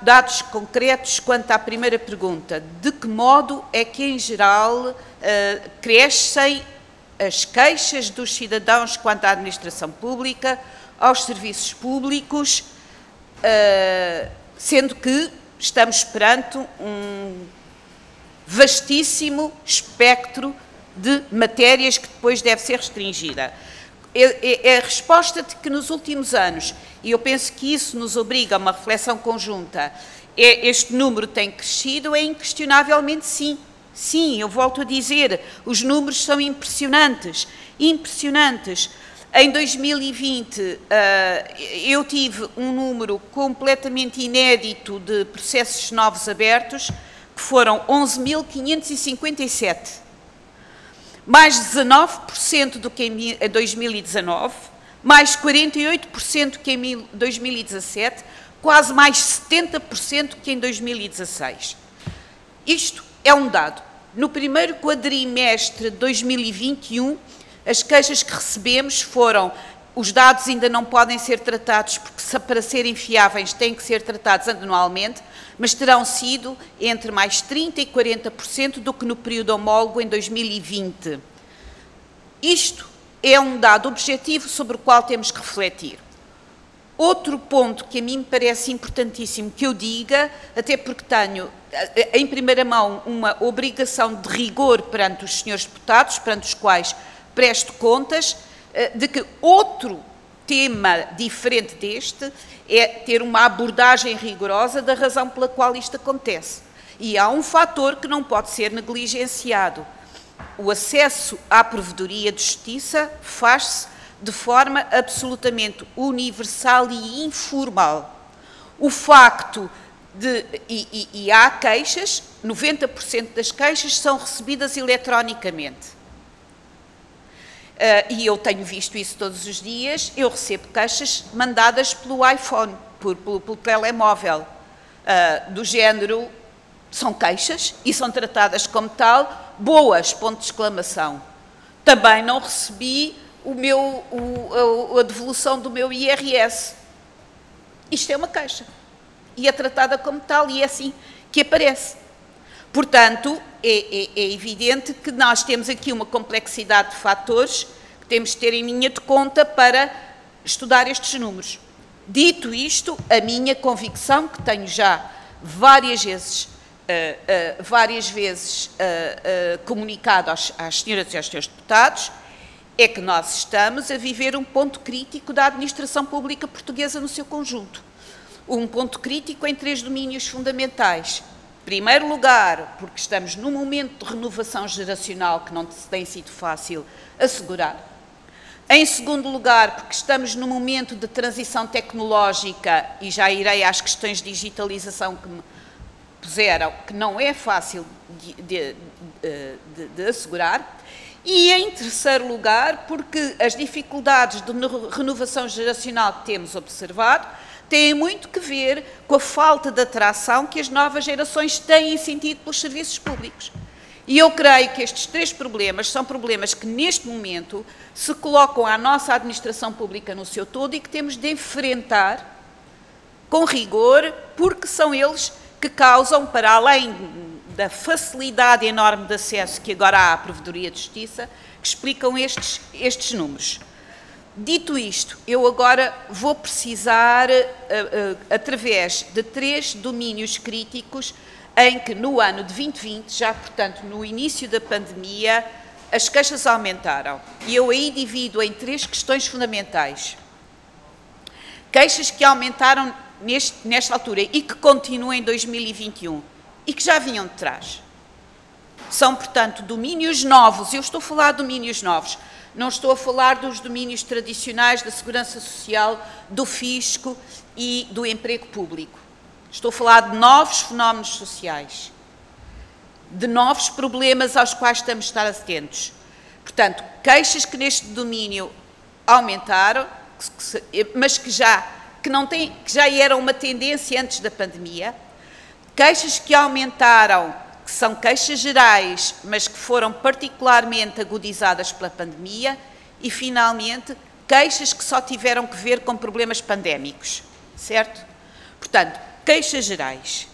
Dados concretos quanto à primeira pergunta: de que modo é que, em geral, crescem as queixas dos cidadãos quanto à administração pública, aos serviços públicos, sendo que estamos perante um vastíssimo espectro de matérias que depois deve ser restringida. É a resposta de que nos últimos anos, e eu penso que isso nos obriga a uma reflexão conjunta, este número tem crescido, é inquestionavelmente sim. Sim, eu volto a dizer, os números são impressionantes, impressionantes. Em 2020, eu tive um número completamente inédito de processos novos abertos, que foram 11.557. Mais 19% do que em 2019, mais 48% que em 2017, quase mais 70% que em 2016. Isto é um dado. No primeiro quadrimestre de 2021, as queixas que recebemos foram, os dados ainda não podem ser tratados, porque para serem fiáveis têm que ser tratados anualmente, mas terão sido entre mais 30% e 40% do que no período homólogo em 2020. Isto é um dado objetivo sobre o qual temos que refletir. Outro ponto que a mim me parece importantíssimo que eu diga, até porque tenho em primeira mão uma obrigação de rigor perante os senhores deputados, perante os quais presto contas, de que outro tema diferente deste é ter uma abordagem rigorosa da razão pela qual isto acontece. E há um fator que não pode ser negligenciado. O acesso à provedoria de justiça faz-se de forma absolutamente universal e informal. O facto de... E há queixas, 90% das queixas são recebidas eletronicamente. E eu tenho visto isso todos os dias, eu recebo queixas mandadas pelo iPhone, pelo telemóvel, do género, são queixas e são tratadas como tal, boas, ponto de exclamação. Também não recebi a devolução do meu IRS. Isto é uma queixa. E é tratada como tal e é assim que aparece. Portanto, é evidente que nós temos aqui uma complexidade de fatores que temos de ter em linha de conta para estudar estes números. Dito isto, a minha convicção, que tenho já várias vezes comunicado às senhoras e aos senhores deputados, é que nós estamos a viver um ponto crítico da administração pública portuguesa no seu conjunto. Um ponto crítico em 3 domínios fundamentais. Em primeiro lugar, porque estamos num momento de renovação geracional que não tem sido fácil assegurar. Em segundo lugar, porque estamos num momento de transição tecnológica, e já irei às questões de digitalização que me puseram, que não é fácil de assegurar. E em terceiro lugar, porque as dificuldades de renovação geracional que temos observado têm muito que ver com a falta de atração que as novas gerações têm sentido pelos serviços públicos. E eu creio que estes 3 problemas são problemas que, neste momento, se colocam à nossa administração pública no seu todo e que temos de enfrentar com rigor, porque são eles que causam, para além da facilidade enorme de acesso que agora há à provedoria de justiça, que explicam estes números. Dito isto, eu agora vou precisar, através de 3 domínios críticos, em que no ano de 2020, já portanto no início da pandemia, as queixas aumentaram. E eu aí divido em 3 questões fundamentais. Queixas que aumentaram nesta altura e que continuam em 2021 e que já vinham de trás. São, portanto, domínios novos. Eu estou a falar de domínios novos. Não estou a falar dos domínios tradicionais da segurança social, do fisco e do emprego público. Estou a falar de novos fenómenos sociais, de novos problemas aos quais estamos a estar atentos. Portanto, queixas que neste domínio aumentaram, mas que já eram uma tendência antes da pandemia, queixas que aumentaram, que são queixas gerais, mas que foram particularmente agudizadas pela pandemia, e, finalmente, queixas que só tiveram que ver com problemas pandémicos, certo? Portanto, queixas gerais.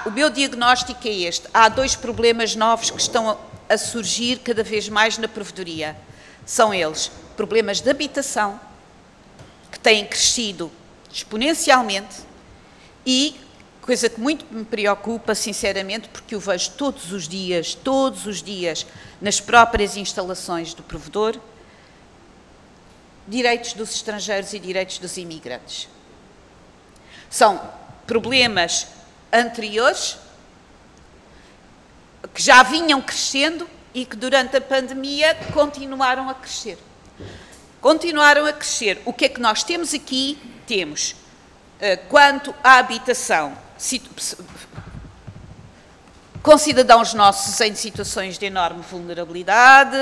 O meu diagnóstico é este. Há 2 problemas novos que estão a surgir cada vez mais na provedoria. São eles problemas de habitação, que têm crescido exponencialmente, e coisa que muito me preocupa, sinceramente, porque eu vejo todos os dias, nas próprias instalações do provedor, direitos dos estrangeiros e direitos dos imigrantes. São problemas anteriores, que já vinham crescendo e que durante a pandemia continuaram a crescer. O que é que nós temos aqui? Temos, quanto à habitação, com cidadãos nossos em situações de enorme vulnerabilidade,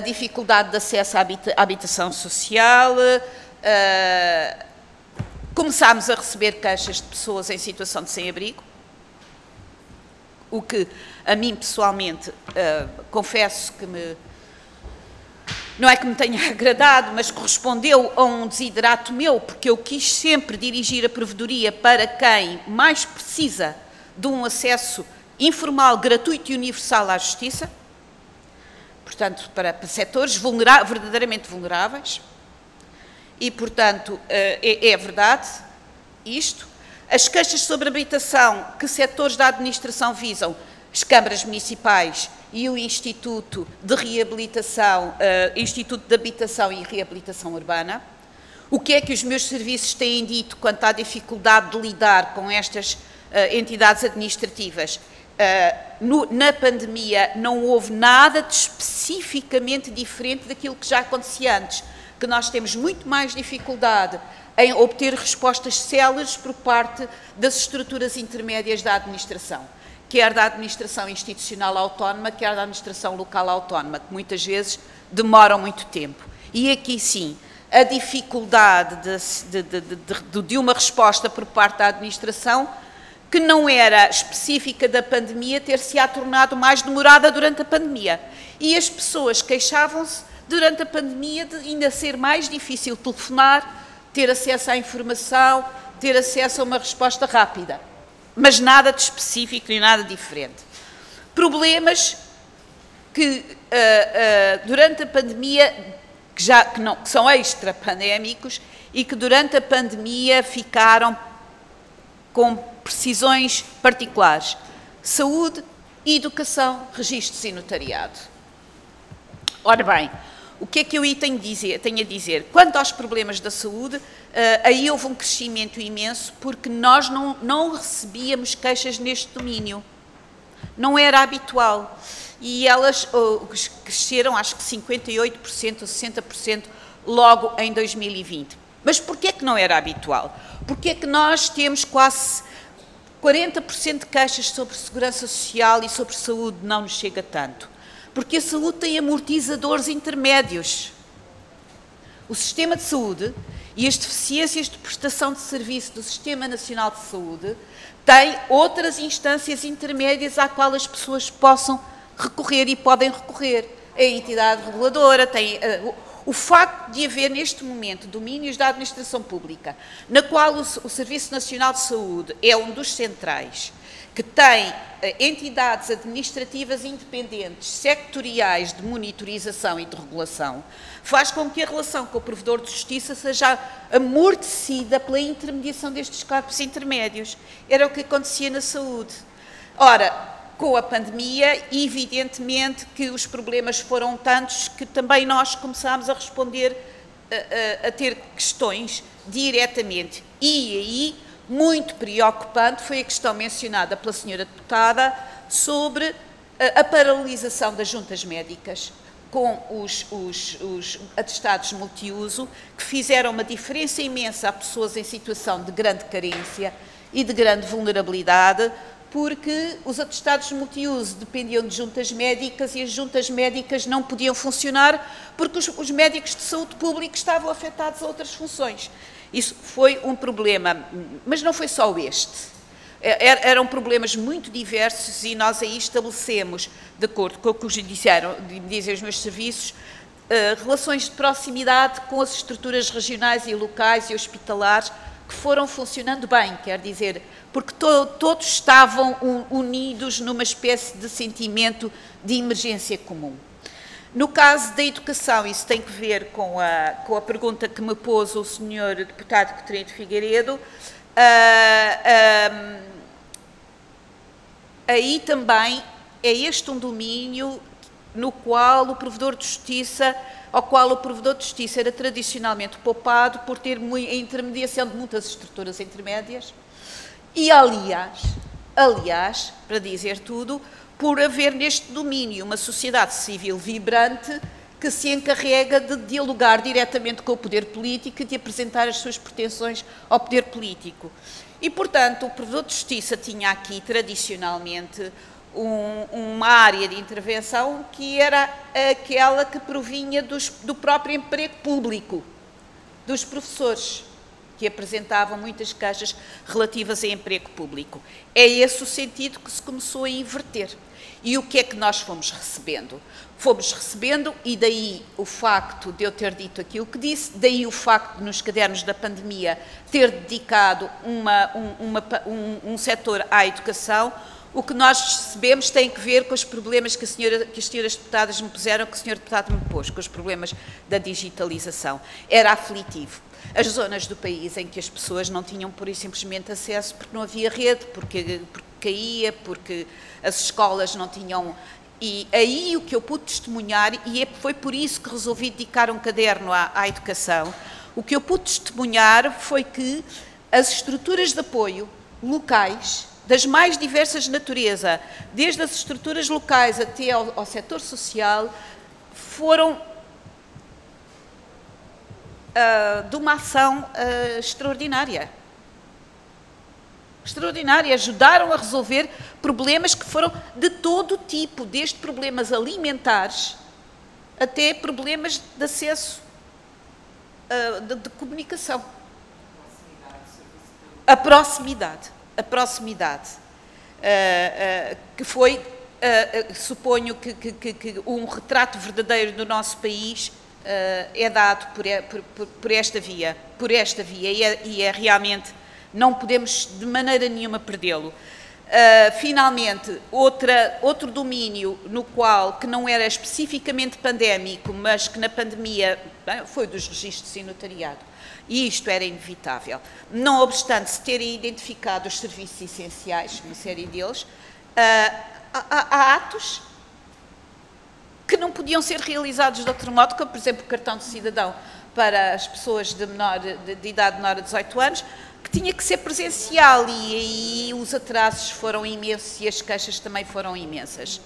dificuldade de acesso à habitação social, começámos a receber queixas de pessoas em situação de sem-abrigo, o que a mim pessoalmente, confesso que não é que me tenha agradado, mas correspondeu a um desiderato meu, porque eu quis sempre dirigir a provedoria para quem mais precisa de um acesso informal, gratuito e universal à justiça, portanto, para setores verdadeiramente vulneráveis, e, portanto, é verdade isto. As queixas sobre habitação, que setores da administração visam? As câmaras municipais e o Instituto de Reabilitação, Instituto de Habitação e Reabilitação Urbana. O que é que os meus serviços têm dito quanto à dificuldade de lidar com estas entidades administrativas? Na pandemia não houve nada de especificamente diferente daquilo que já acontecia antes, que nós temos muito mais dificuldade em obter respostas céleres por parte das estruturas intermédias da administração, quer da administração institucional autónoma, quer da administração local autónoma, que muitas vezes demoram muito tempo. E aqui sim, a dificuldade de uma resposta por parte da administração, que não era específica da pandemia, ter-se-á tornado mais demorada durante a pandemia. E as pessoas queixavam-se durante a pandemia de ainda ser mais difícil telefonar, ter acesso à informação, ter acesso a uma resposta rápida. Mas nada de específico e nada diferente. Problemas que durante a pandemia, que são extra-pandémicos e que durante a pandemia ficaram com precisões particulares: saúde, educação, registros e notariado. Ora bem, o que é que eu aí tenho a dizer? Quanto aos problemas da saúde, aí houve um crescimento imenso, porque nós não recebíamos queixas neste domínio. Não era habitual. E elas cresceram, acho que 58% ou 60% logo em 2020. Mas porquê é que não era habitual? Porque é que nós temos quase 40% de queixas sobre segurança social e sobre saúde não nos chega tanto? Porque a saúde tem amortizadores intermédios. O sistema de saúde e as deficiências de prestação de serviço do Sistema Nacional de Saúde têm outras instâncias intermédias à qual as pessoas possam recorrer e podem recorrer. A entidade reguladora tem... O facto de haver, neste momento, domínios da administração pública, na qual o Serviço Nacional de Saúde é um dos centrais, que tem entidades administrativas independentes, sectoriais de monitorização e de regulação, faz com que a relação com o provedor de justiça seja amortecida pela intermediação destes corpos intermédios. Era o que acontecia na saúde. Ora, com a pandemia, evidentemente que os problemas foram tantos que também nós começámos a responder, a ter questões diretamente. E aí, muito preocupante, foi a questão mencionada pela senhora deputada sobre a paralisação das juntas médicas com os atestados multiuso, que fizeram uma diferença imensa a pessoas em situação de grande carência e de grande vulnerabilidade, porque os atestados multiuso dependiam de juntas médicas e as juntas médicas não podiam funcionar porque os médicos de saúde pública estavam afetados a outras funções. Isso foi um problema, mas não foi só este. Eram problemas muito diversos e nós aí estabelecemos, de acordo com o que dizem os meus serviços, relações de proximidade com as estruturas regionais e locais e hospitalares que foram funcionando bem, quer dizer, porque todos estavam unidos numa espécie de sentimento de emergência comum. No caso da educação, isso tem que ver com a pergunta que me pôs o senhor deputado Coutinho de Figueiredo. Aí também é este um domínio no qual o provedor de justiça, ao qual o provedor de justiça era tradicionalmente poupado por ter a intermediação de muitas estruturas intermédias e, aliás, para dizer tudo, por haver neste domínio uma sociedade civil vibrante que se encarrega de dialogar diretamente com o poder político e de apresentar as suas pretensões ao poder político. E, portanto, o provedor de justiça tinha aqui, tradicionalmente, uma área de intervenção que era aquela que provinha do próprio emprego público, dos professores, que apresentavam muitas queixas relativas a emprego público. É esse o sentido que se começou a inverter. E o que é que nós fomos recebendo? Fomos recebendo, e daí o facto de eu ter dito aquilo que disse, daí o facto de, nos cadernos da pandemia, ter dedicado um setor à educação. O que nós recebemos tem que ver com os problemas que as senhoras deputadas me puseram, que o senhor deputado me pôs, com os problemas da digitalização. Era aflitivo. As zonas do país em que as pessoas não tinham pura e simplesmente acesso porque não havia rede, porque caía, porque as escolas não tinham... E aí o que eu pude testemunhar, e foi por isso que resolvi dedicar um caderno à educação, O que eu pude testemunhar foi que as estruturas de apoio locais, das mais diversas natureza, desde as estruturas locais até ao setor social, foram de uma ação extraordinária. Extraordinária, ajudaram a resolver problemas que foram de todo tipo, desde problemas alimentares até problemas de acesso de comunicação. A proximidade, que foi, suponho que um retrato verdadeiro do nosso país é dado por esta via, e é realmente, não podemos de maneira nenhuma perdê-lo. Finalmente, outro domínio no qual, que não era especificamente pandémico, mas que na pandemia foi dos registros e notariado, e isto era inevitável. Não obstante se terem identificado os serviços essenciais, uma série deles, há atos que não podiam ser realizados de outro modo, como, por exemplo, o cartão de cidadão para as pessoas de idade menor a 18 anos, que tinha que ser presencial, e os atrasos foram imensos e as queixas também foram imensas.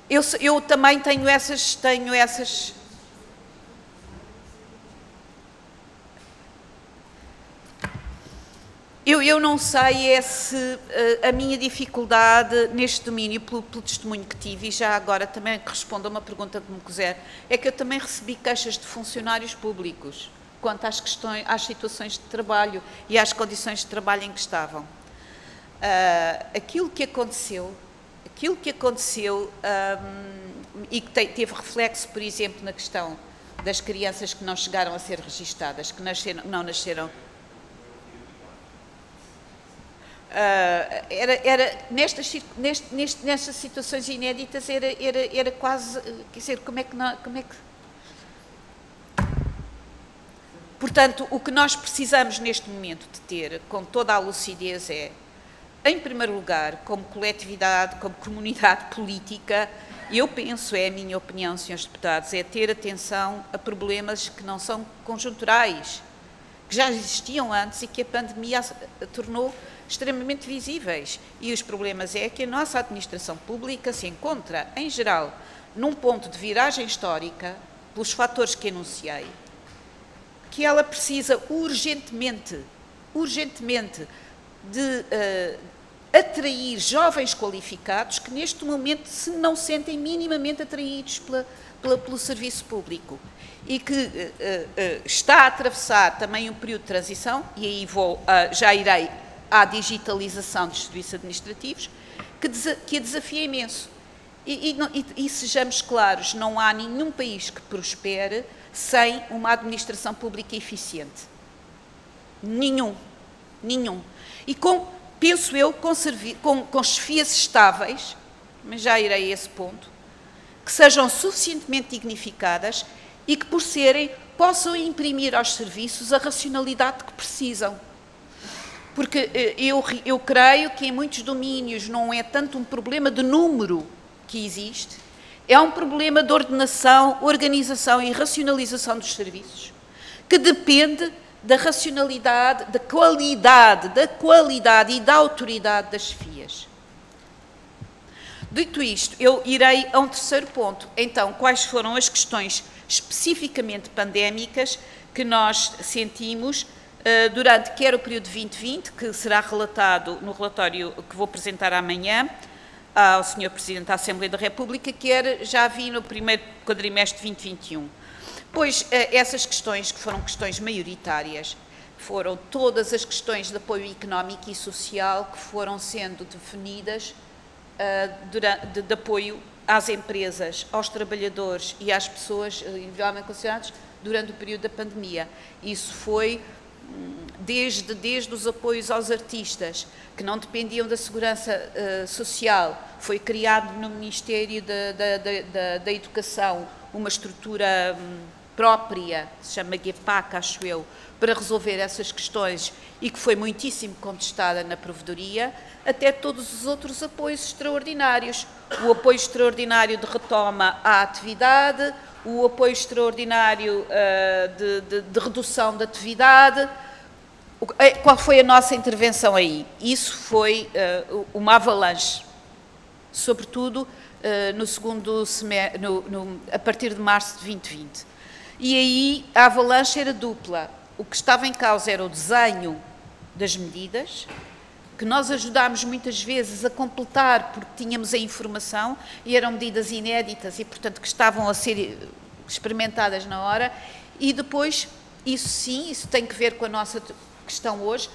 Eu também tenho essas... Eu não sei se a minha dificuldade neste domínio, pelo testemunho que tive, e já agora também respondo a uma pergunta que me puser, é que eu também recebi queixas de funcionários públicos quanto às situações de trabalho e às condições de trabalho em que estavam. Aquilo que aconteceu e que teve reflexo, por exemplo, na questão das crianças que não chegaram a ser registadas, que não nasceram. Nestas situações inéditas era quase, quer dizer, como é que... Portanto, o que nós precisamos neste momento de ter, com toda a lucidez, é, em primeiro lugar, como coletividade, como comunidade política, eu penso, é a minha opinião, senhores deputados, é ter atenção a problemas que não são conjunturais, que já existiam antes e que a pandemia tornou extremamente visíveis. E os problemas é que a nossa administração pública se encontra, em geral, num ponto de viragem histórica, pelos fatores que enunciei, que ela precisa urgentemente de atrair jovens qualificados que neste momento se não sentem minimamente atraídos pelo serviço público e que está a atravessar também um período de transição, e aí já irei à digitalização dos serviços administrativos, que a desafia imenso. E sejamos claros, não há nenhum país que prospere sem uma administração pública eficiente. Nenhum. E penso eu, com chefias estáveis, mas já irei a esse ponto, que sejam suficientemente dignificadas e que, por serem, possam imprimir aos serviços a racionalidade que precisam. Porque eu creio que em muitos domínios não é tanto um problema de número que existe, é um problema de ordenação, organização e racionalização dos serviços, que depende da racionalidade, da qualidade e da autoridade das chefias. Dito isto, eu irei a um terceiro ponto. Então, quais foram as questões especificamente pandémicas que nós sentimos durante quer o período 2020, que será relatado no relatório que vou apresentar amanhã ao Sr. Presidente da Assembleia da República, quer já vi no primeiro quadrimestre de 2021. Pois essas questões, que foram questões maioritárias, foram todas as questões de apoio económico e social que foram sendo definidas de apoio às empresas, aos trabalhadores e às pessoas individualmente consideradas durante o período da pandemia. Isso foi desde os apoios aos artistas, que não dependiam da segurança social. Foi criado no Ministério da Educação uma estrutura própria, se chama GEPAC, acho eu, para resolver essas questões e que foi muitíssimo contestada na Provedoria, até todos os outros apoios extraordinários. O apoio extraordinário de retoma à atividade, o apoio extraordinário de redução da atividade. Qual foi a nossa intervenção aí? Isso foi uma avalanche, sobretudo no segundo semestre, a partir de março de 2020. E aí a avalanche era dupla. O que estava em causa era o desenho das medidas, que nós ajudámos muitas vezes a completar porque tínhamos a informação e eram medidas inéditas e, portanto, que estavam a ser experimentadas na hora. E depois, isso sim, isso tem que ver com a nossa questão hoje,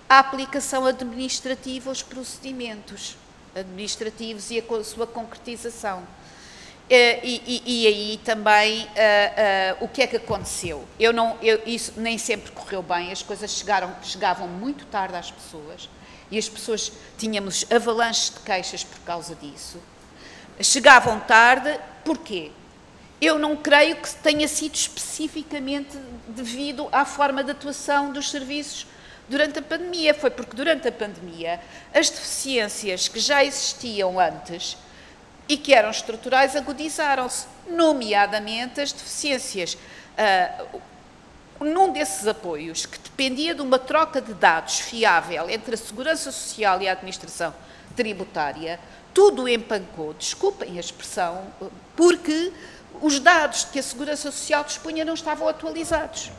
a aplicação administrativa aos procedimentos administrativos e a sua concretização. E aí também o que é que aconteceu? Isso nem sempre correu bem, as coisas chegavam muito tarde às pessoas e as pessoas, tínhamos avalanches de queixas por causa disso. Chegavam tarde, porquê? Eu não creio que tenha sido especificamente devido à forma de atuação dos serviços durante a pandemia, foi porque durante a pandemia as deficiências que já existiam antes e que eram estruturais agudizaram-se, nomeadamente as deficiências. Num desses apoios, que dependia de uma troca de dados fiável entre a Segurança Social e a Administração Tributária, tudo empancou, desculpem a expressão, porque os dados que a Segurança Social dispunha não estavam atualizados.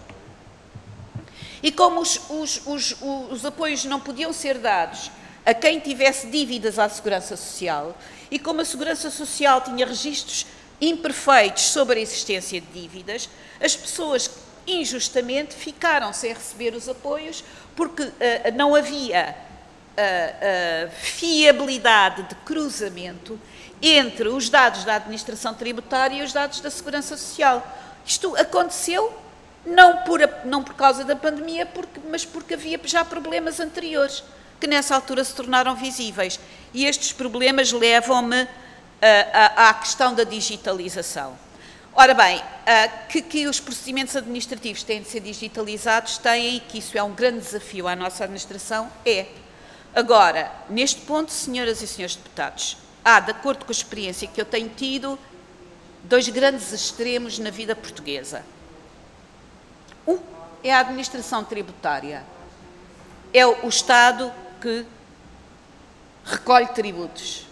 E como os apoios não podiam ser dados a quem tivesse dívidas à Segurança Social, e como a Segurança Social tinha registros imperfeitos sobre a existência de dívidas, as pessoas injustamente ficaram sem receber os apoios porque não havia fiabilidade de cruzamento entre os dados da Administração Tributária e os dados da Segurança Social. Isto aconteceu não por causa da pandemia, mas porque havia já problemas anteriores, que nessa altura se tornaram visíveis. E estes problemas levam-me à questão da digitalização. Ora bem, que os procedimentos administrativos têm de ser digitalizados, e que isso é um grande desafio à nossa administração, é. Agora, neste ponto, senhoras e senhores deputados, há, de acordo com a experiência que eu tenho tido, dois grandes extremos na vida portuguesa. Um é a administração tributária. É o Estado que recolhe tributos.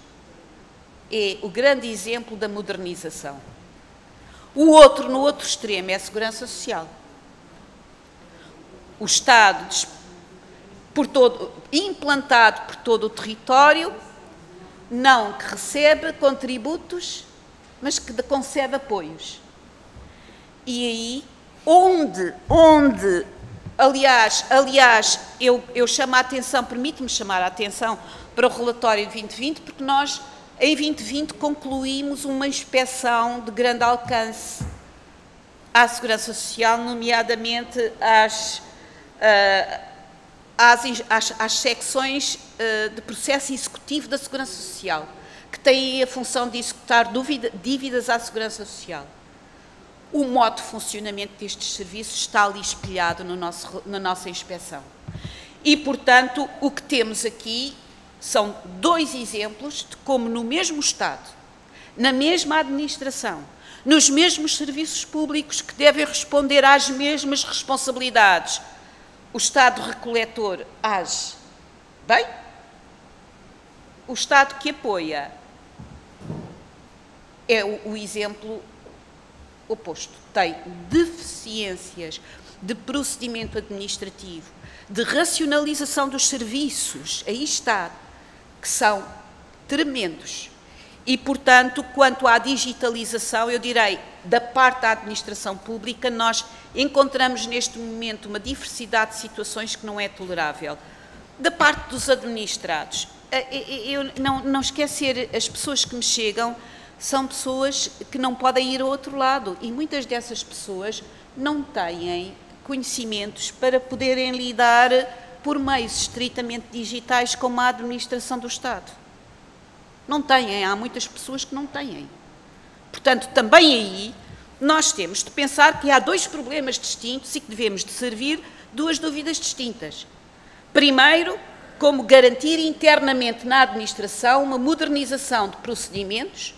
É o grande exemplo da modernização. O outro, no outro extremo, é a Segurança Social. O Estado, implantado por todo o território, não que recebe contributos, mas que concede apoios. E aí, aliás, eu chamo a atenção, permite-me chamar a atenção para o relatório de 2020, porque nós, em 2020, concluímos uma inspeção de grande alcance à Segurança Social, nomeadamente às secções de processo executivo da Segurança Social, que têm a função de executar dívidas à Segurança Social. O modo de funcionamento destes serviços está ali espelhado na nossa inspeção. E, portanto, o que temos aqui são dois exemplos de como no mesmo Estado, na mesma administração, nos mesmos serviços públicos que devem responder às mesmas responsabilidades, o Estado recoletor age bem, o Estado que apoia é o exemplo oposto. Tem deficiências de procedimento administrativo, de racionalização dos serviços, aí está, que são tremendos. E, portanto, quanto à digitalização, eu direi, da parte da administração pública, nós encontramos neste momento uma diversidade de situações que não é tolerável. Da parte dos administrados, eu não esquecer, as pessoas que me chegam são pessoas que não podem ir ao outro lado e muitas dessas pessoas não têm conhecimentos para poderem lidar por meios estritamente digitais como a administração do Estado. Não têm, há muitas pessoas que não têm. Portanto, também aí nós temos de pensar que há dois problemas distintos e que devemos de servir duas dúvidas distintas. Primeiro, como garantir internamente na administração uma modernização de procedimentos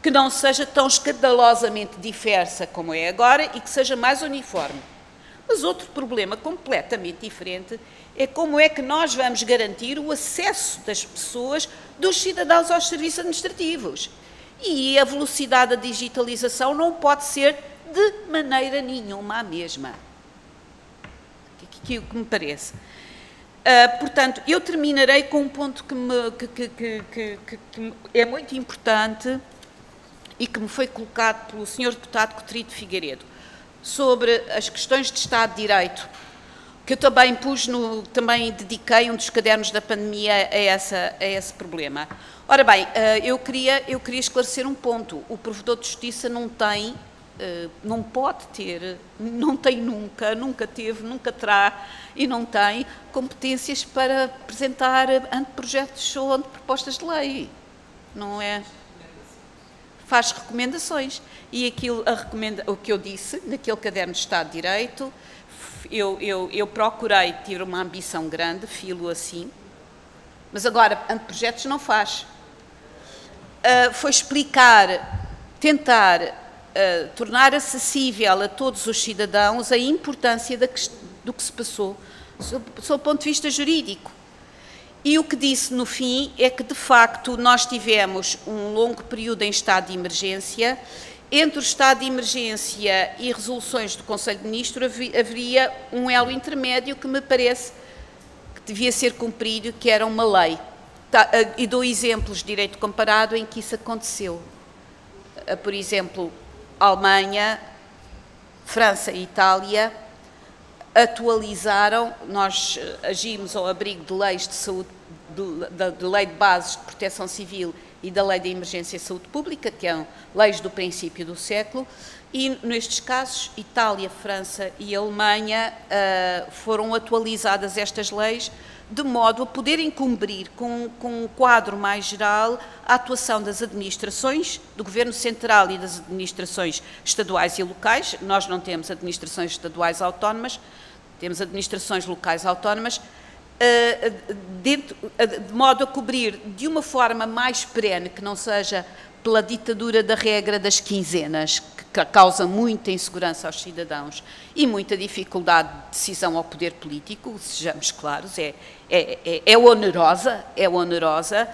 que não seja tão escandalosamente diversa como é agora e que seja mais uniforme. Mas outro problema completamente diferente é como é que nós vamos garantir o acesso das pessoas, dos cidadãos aos serviços administrativos. E a velocidade da digitalização não pode ser de maneira nenhuma a mesma. Que me parece. Portanto, eu terminarei com um ponto que é muito importante e que me foi colocado pelo Sr. Deputado Cotrito Figueiredo, sobre as questões de Estado de Direito, que eu também também dediquei um dos cadernos da pandemia a esse problema. Ora bem, eu queria esclarecer um ponto. O Provedor de Justiça não pode ter, não tem nunca teve, nunca terá e não tem competências para apresentar anteprojetos ou antepropostas de lei. Não é? Faz recomendações. E o que eu disse, naquele caderno de Estado de Direito, eu procurei ter uma ambição grande, filo assim, mas agora anteprojetos não faz. Foi explicar, tentar tornar acessível a todos os cidadãos a importância do que se passou, sob o ponto de vista jurídico. E o que disse no fim é que, de facto, nós tivemos um longo período em estado de emergência. Entre o estado de emergência e resoluções do Conselho de Ministros haveria um elo intermédio que me parece que devia ser cumprido, que era uma lei. E dou exemplos de direito comparado em que isso aconteceu. Por exemplo, Alemanha, França e Itália atualizaram, nós agimos ao abrigo de leis de saúde, de lei de bases de proteção civil e da lei de emergência e saúde pública, que são leis do princípio do século, e nestes casos, Itália, França e Alemanha foram atualizadas estas leis de modo a poderem cumprir com um quadro mais geral a atuação das administrações, do Governo Central e das administrações estaduais e locais. Nós não temos administrações estaduais autónomas, temos administrações locais autónomas, de modo a cobrir de uma forma mais perene, que não seja pela ditadura da regra das quinzenas, que causa muita insegurança aos cidadãos e muita dificuldade de decisão ao poder político, sejamos claros, é onerosa,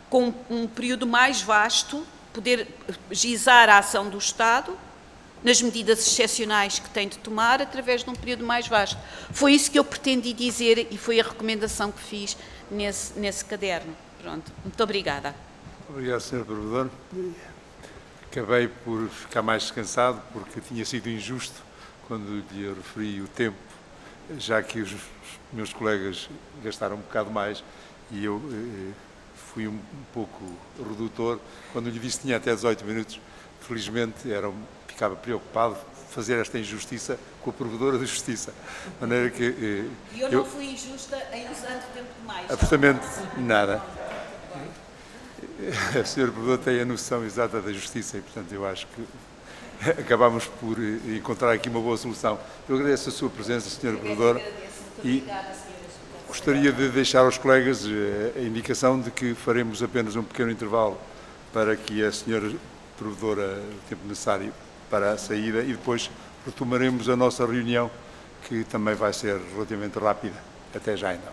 com um período mais vasto, poder gizar a ação do Estado nas medidas excepcionais que tem de tomar através de um período mais vasto. Foi isso que eu pretendi dizer e foi a recomendação que fiz nesse caderno. Pronto, muito obrigada. Obrigado, Sr. Provedor. Acabei por ficar mais descansado porque tinha sido injusto quando lhe referi o tempo, já que os meus colegas gastaram um bocado mais e eu fui um pouco redutor. Quando lhe disse que tinha até 18 minutos, felizmente ficava preocupado de fazer esta injustiça com a Provedora de Justiça. De maneira que... eu não fui injusta em usando tempo demais. Absolutamente nada. A Sra. Provedora tem a noção exata da justiça e, portanto, eu acho que acabamos por encontrar aqui uma boa solução. Eu agradeço a sua presença, Sra. Provedora, e gostaria de deixar aos colegas a indicação de que faremos apenas um pequeno intervalo para que a Sra. Provedora o tempo necessário para a saída e depois retomaremos a nossa reunião, que também vai ser relativamente rápida. Até já, então.